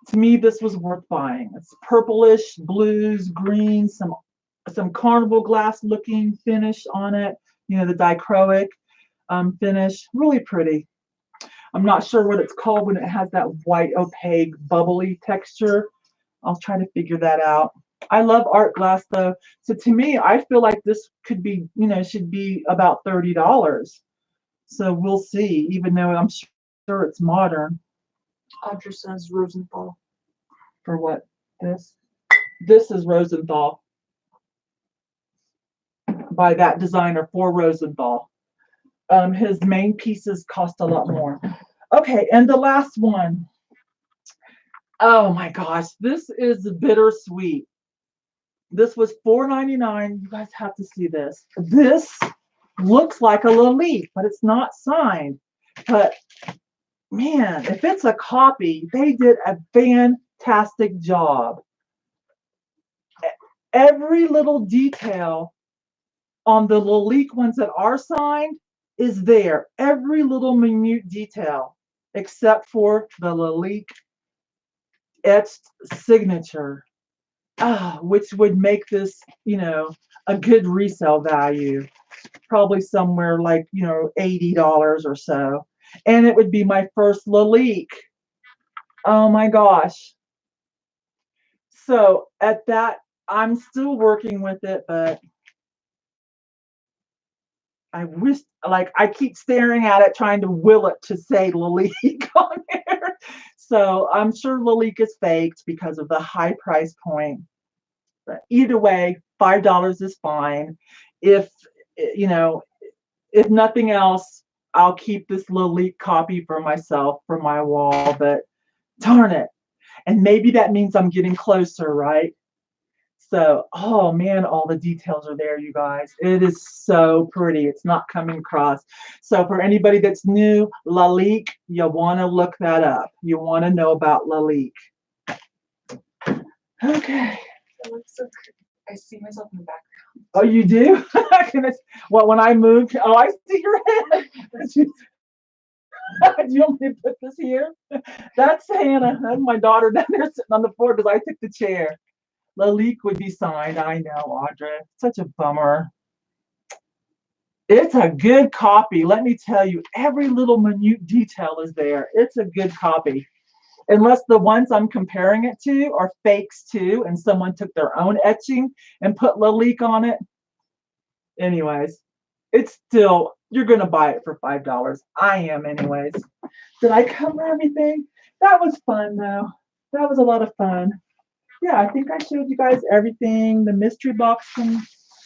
To me, this was worth buying. It's purplish, blues, greens, some carnival glass looking finish on it. The dichroic finish, really pretty. I'm not sure what it's called when it has that white, opaque, bubbly texture. I'll try to figure that out. I love art glass though. So to me, I feel like this could be, should be about $30. So we'll see, even though I'm sure it's modern. Audra says Rosenthal. For what? This? This is Rosenthal. By that designer for Rosenthal. His main pieces cost a lot more. Okay, and the last one. Oh my gosh, this is bittersweet. This was $4.99. You guys have to see this. This looks like a Lalique, but it's not signed. But man, if it's a copy, they did a fantastic job. Every little detail on the Lalique ones that are signed is there. Every little minute detail, except for the Lalique etched signature, which would make this, a good resale value, probably somewhere like, $80 or so. And it would be my first Lalique. Oh my gosh. So at that, I'm still working with it, but I wish, I keep staring at it, trying to will it to say Lalique on there. So I'm sure Lalique is faked because of the high price point. But either way, $5 is fine. If, you know, if nothing else, I'll keep this Lalique copy for myself for my wall, but darn it. And maybe that means I'm getting closer, right? So, oh man, all the details are there, you guys. It is so pretty. It's not coming across. So for anybody that's new, Lalique, you want to look that up. You want to know about Lalique. Okay. It looks so good. I see myself in the background. Oh, you do? Well, when I moved, oh, I see your head. Do you want me to put this here? That's Hannah. That's my daughter down there sitting on the floor because I took the chair. Lalique would be signed. I know, Audra. Such a bummer. It's a good copy. Let me tell you, every little minute detail is there. It's a good copy. Unless the ones I'm comparing it to are fakes too, and someone took their own etching and put Lalique on it. Anyways, it's still, you're going to buy it for $5. I am anyways. Did I cover everything? That was fun though. That was a lot of fun. Yeah, I think I showed you guys everything, the mystery box and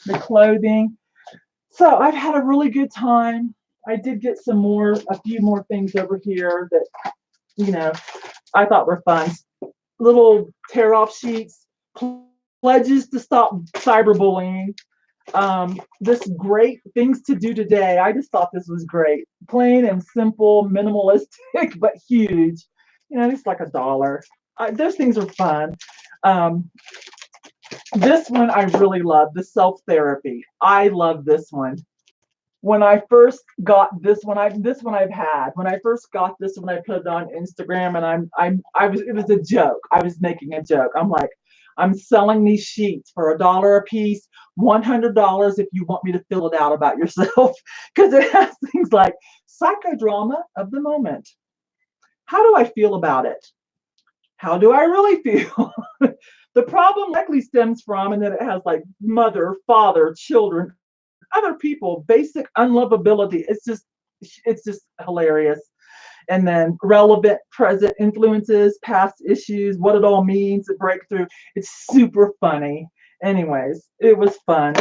the clothing. So I've had a really good time. I did get a few more things over here that, you know, I thought were fun. Little tear off sheets, pledges to stop cyberbullying. This great things to do today. I just thought this was great. Plain and simple, minimalistic, but huge. You know, it's like $1. Those things are fun. This one I really love, the self-therapy. I love this one. When I first got this one, I've had. When I first got this one, I put it on Instagram, and it was a joke. I was making a joke. I'm like, I'm selling these sheets for $1 a piece, $100 if you want me to fill it out about yourself, because it has things like psychodrama of the moment. How do I feel about it? How do I really feel? The problem likely stems from, and then it has like mother, father, children, other people, basic unlovability. It's just hilarious. And then relevant present influences, past issues, what it all means, a breakthrough. It's super funny. Anyways, it was fun.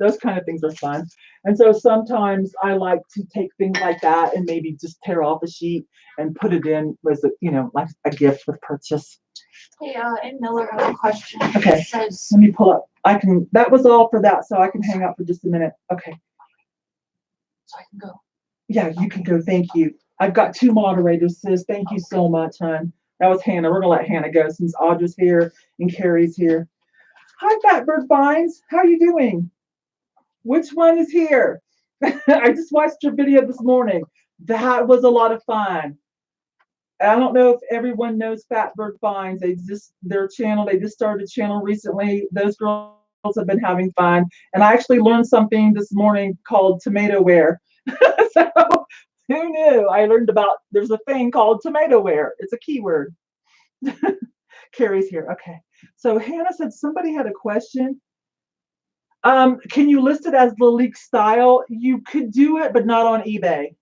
Those kind of things are fun. And so sometimes I like to take things like that and maybe just tear off a sheet and put it in as a, like a gift with purchase. Hey, and Miller has a question. Okay. It says, Let me pull up. That was all for that, so I can hang out for just a minute. Okay. so I can go. Yeah, you can go. Thank you. I've got 2 moderators, sis. Thank you so much, hon. That was Hannah. We're gonna let Hannah go since Audra's here and Carrie's here. Hi, Fatbird Vines. How are you doing? Which one is here? I just watched your video this morning. That was a lot of fun. I don't know if everyone knows Fatbird Finds. They just started a channel recently. Those girls have been having fun. And I actually learned something this morning called tomatoware. So who knew? I learned there's a thing called tomatoware. It's a keyword. Carrie's here. Okay. So Hannah said somebody had a question. Can you list it as Lalique style? You could do it, but not on eBay.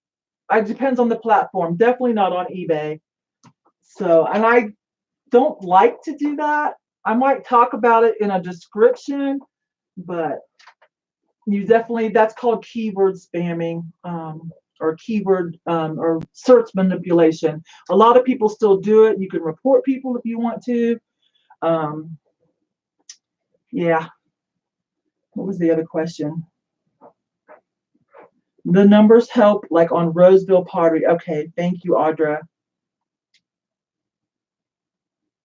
It depends on the platform. Definitely not on eBay. So, and I don't like to do that. I might talk about it in a description, but that's called keyword spamming, or keyword or search manipulation. A lot of people still do it. You can report people if you want to. Yeah. What was the other question? The numbers help, like on Roseville Pottery. Okay, thank you, Audra.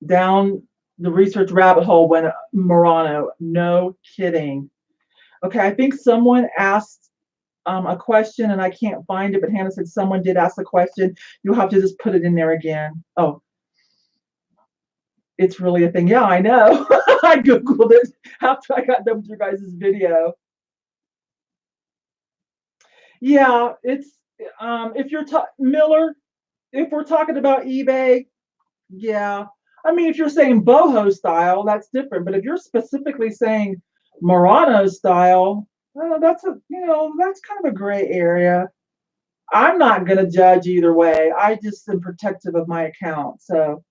Down the research rabbit hole went Murano. No kidding. Okay, I think someone asked a question and I can't find it, but Hannah said someone did ask a question. You'll have to just put it in there again. Oh, it's really a thing. Yeah, I know. I Googled it after I got done with your guys' video. Yeah, it's if you're Miller, if we're talking about eBay, yeah. I mean, if you're saying boho style, that's different. But if you're specifically saying Murano style, that's kind of a gray area. I'm not going to judge either way. I just am protective of my account. So,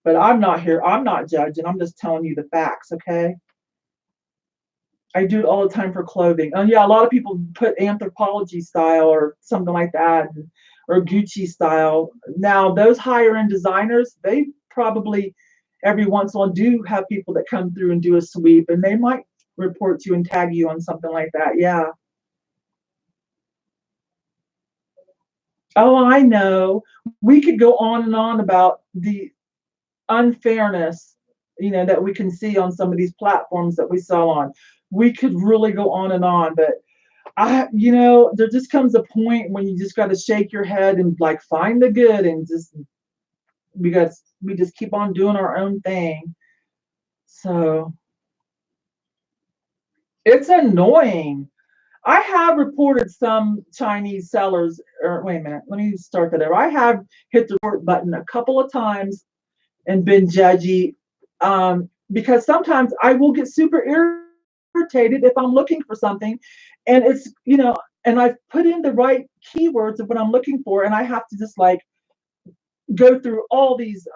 but I'm not here. I'm not judging. I'm just telling you the facts. Okay. I do it all the time for clothing. And yeah, a lot of people put Anthropologie style or something like that, or Gucci style. Now, those higher end designers, they probably every once in a while do have people that come through and do a sweep, and they might report you and tag you on something like that. Yeah. Oh, I know. We could go on and on about the unfairness, that we can see on some of these platforms that we sell on. We could really go on and on, but there just comes a point when you just got to shake your head and like find the good and just because we just keep on doing our own thing. So it's annoying. I have reported some Chinese sellers, or wait a minute, let me start that over. I have hit the report button a couple of times and been judgy, because sometimes I will get super irritated if I'm looking for something and and I've put in the right keywords of what I'm looking for, and I have to just like go through all these,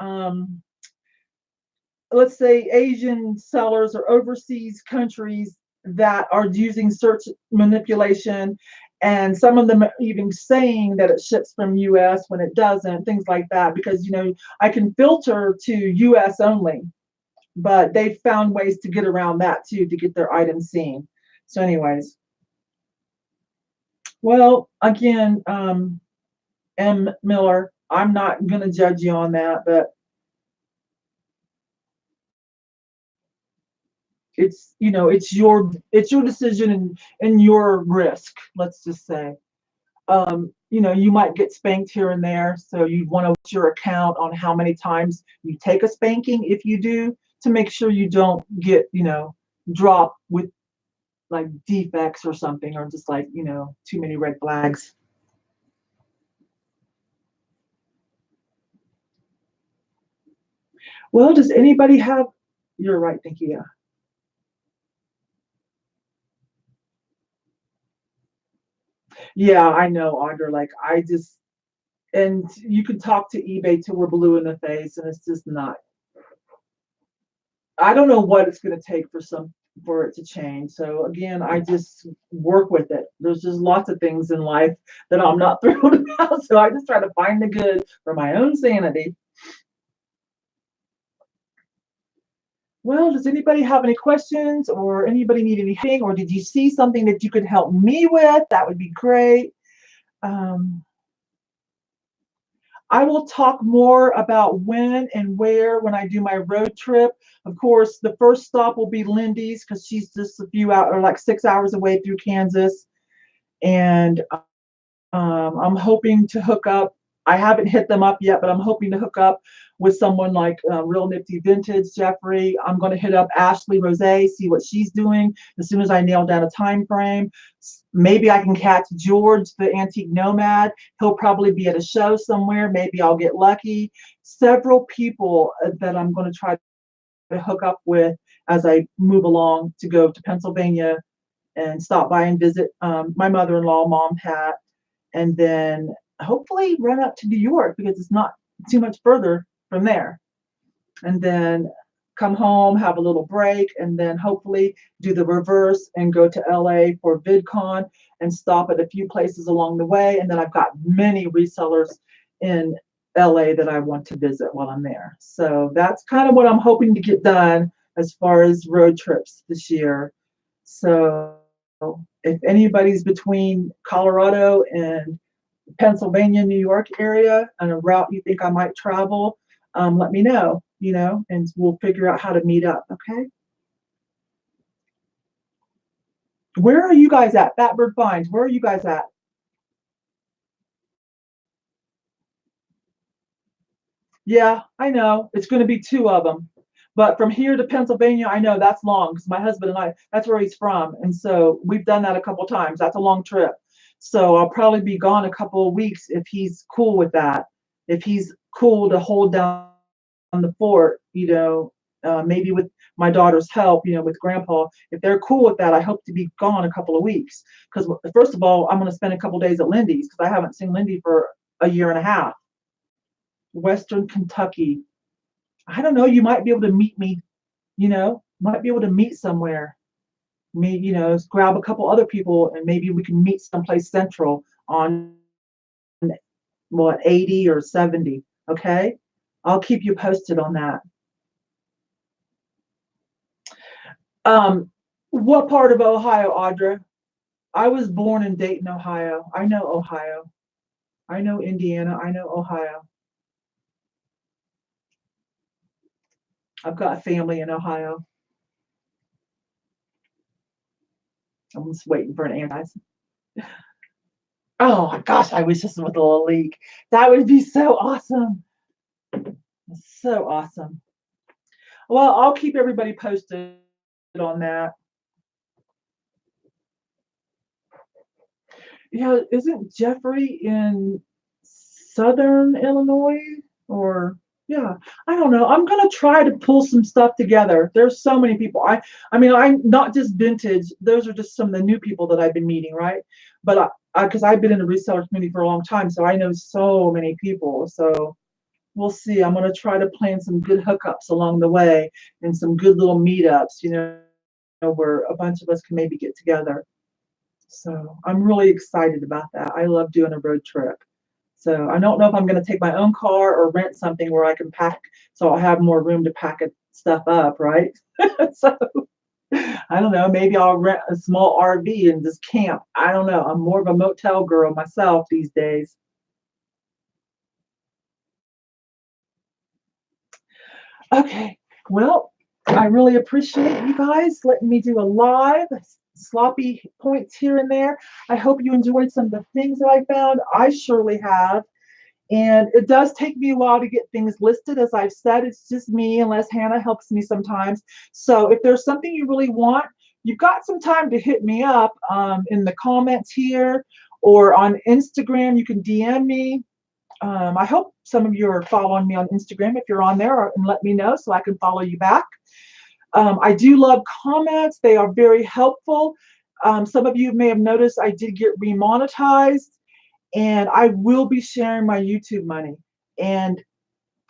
let's say Asian sellers or overseas countries that are using search manipulation, and some of them are even saying that it ships from US when it doesn't, things like that, because I can filter to US only, but they found ways to get around that too to get their items seen. So anyways, well, again, M. Miller, I'm not going to judge you on that, but it's your decision and your risk, let's just say. You might get spanked here and there, so you want to watch your account on how many times you take a spanking, if you do, to make sure you don't get dropped with like defects or something, or just like too many red flags. Well, does anybody have? You're right, thank you. Yeah. Yeah, I know, Audra. Like I just, and you can talk to eBay till we're blue in the face, and it's just not. I don't know what it's going to take for it to change. So again, I just work with it. There's just lots of things in life that I'm not thrilled about, so I just try to find the good for my own sanity. Well, does anybody have any questions, or anybody need anything, or did you see something that you could help me with? That would be great. Um, I will talk more about when and where when I do my road trip. Of course, the first stop will be Lindy's because she's just a few hours, or like 6 hours away through Kansas. And I'm hoping to hook up. I haven't hit them up yet, but I'm hoping to hook up with someone like Real Nifty Vintage, Jeffrey. I'm going to hit up Ashley Rose, see what she's doing as soon as I nail down a time frame. Maybe I can catch George, the antique nomad. He'll probably be at a show somewhere. Maybe I'll get lucky. Several people that I'm going to try to hook up with as I move along to go to Pennsylvania and stop by and visit my mother-in-law, Mom Pat, and then hopefully run up to New York because it's not too much further from there. And then come home, have a little break, and then hopefully do the reverse and go to LA for VidCon and stop at a few places along the way. And then I've got many resellers in LA that I want to visit while I'm there. So that's kind of what I'm hoping to get done as far as road trips this year. So if anybody's between Colorado and Pennsylvania, New York area and a route you think I might travel, let me know, and we'll figure out how to meet up. Okay. Where are you guys at? Fatbird Finds, where are you guys at? Yeah, I know. It's going to be two of them. But from here to Pennsylvania, I know that's long because my husband and I, that's where he's from. And so we've done that a couple times. That's a long trip. So I'll probably be gone a couple of weeks if he's cool with that. If he's cool to hold down the fort, maybe with my daughter's help, with grandpa, if they're cool with that, I hope to be gone a couple of weeks. Because first of all, I'm going to spend a couple of days at Lindy's because I haven't seen Lindy for a year and a half. Western Kentucky. I don't know. You might be able to meet me, might be able to meet somewhere. Me, grab a couple other people and maybe we can meet someplace central on 80 or 70. Okay. I'll keep you posted on that. What part of Ohio, Audra? I was born in Dayton, Ohio. I know Ohio. I know Indiana. I know Ohio. I've got family in Ohio. I'm just waiting for an answer. Oh my gosh, I wish this was a little leak. That would be so awesome. So awesome. Well, I'll keep everybody posted on that. Yeah, isn't Jeffrey in Southern Illinois? Or yeah, I don't know. I'm gonna try to pull some stuff together. There's so many people. I mean, I'm not just vintage. Those are just some of the new people that I've been meeting, right? But because I've been in the reseller community for a long time, so I know so many people. So we'll see. I'm gonna try to plan some good hookups along the way and some good little meetups, where a bunch of us can maybe get together. So I'm really excited about that. I love doing a road trip. So I don't know if I'm going to take my own car or rent something where I can pack, so I'll have more room to pack stuff up, right? So I don't know. Maybe I'll rent a small RV and just camp. I don't know. I'm more of a motel girl myself these days. Okay. Well, I really appreciate you guys letting me do a live. Sloppy points here and there. I hope you enjoyed some of the things that I found. I surely have. And it does take me a while to get things listed. As I've said, it's just me unless Hannah helps me sometimes. So if there's something you really want, you've got some time to hit me up in the comments here or on Instagram. You can DM me. I hope some of you are following me on Instagram if you're on there, and let me know so I can follow you back. I do love comments. They are very helpful. Some of you may have noticed I did get remonetized, and I will be sharing my YouTube money. And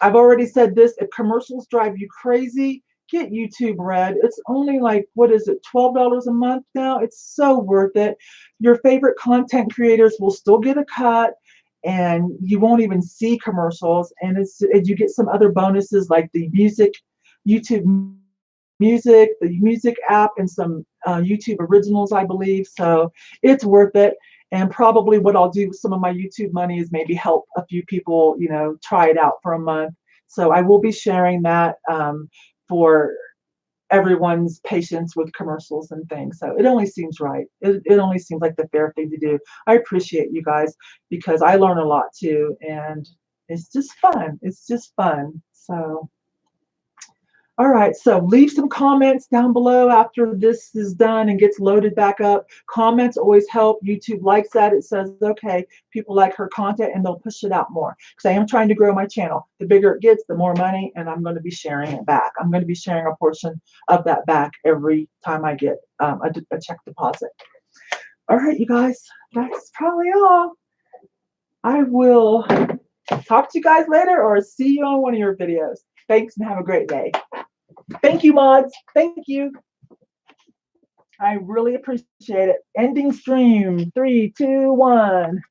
I've already said this, if commercials drive you crazy, get YouTube Red. It's only like, what is it, $12 a month now? It's so worth it. Your favorite content creators will still get a cut, and you won't even see commercials. And you get some other bonuses like the YouTube Music, the music app, and some YouTube originals, I believe. So it's worth it. And probably what I'll do with some of my YouTube money is maybe help a few people, try it out for a month. So I will be sharing that for everyone's patience with commercials and things. So it only seems right. It only seems like the fair thing to do. I appreciate you guys because I learn a lot too. And it's just fun. It's just fun. So. All right, so leave some comments down below after this is done and gets loaded back up. Comments always help. YouTube likes that. It says, okay, people like her content, and they'll push it out more. Because I am trying to grow my channel. The bigger it gets, the more money, and I'm going to be sharing it back. I'm going to be sharing a portion of that back every time I get a check deposit. All right, you guys, that's probably all. I will talk to you guys later or see you on one of your videos. Thanks and have a great day. Thank you, mods. Thank you. I really appreciate it. Ending stream. 3, 2, 1.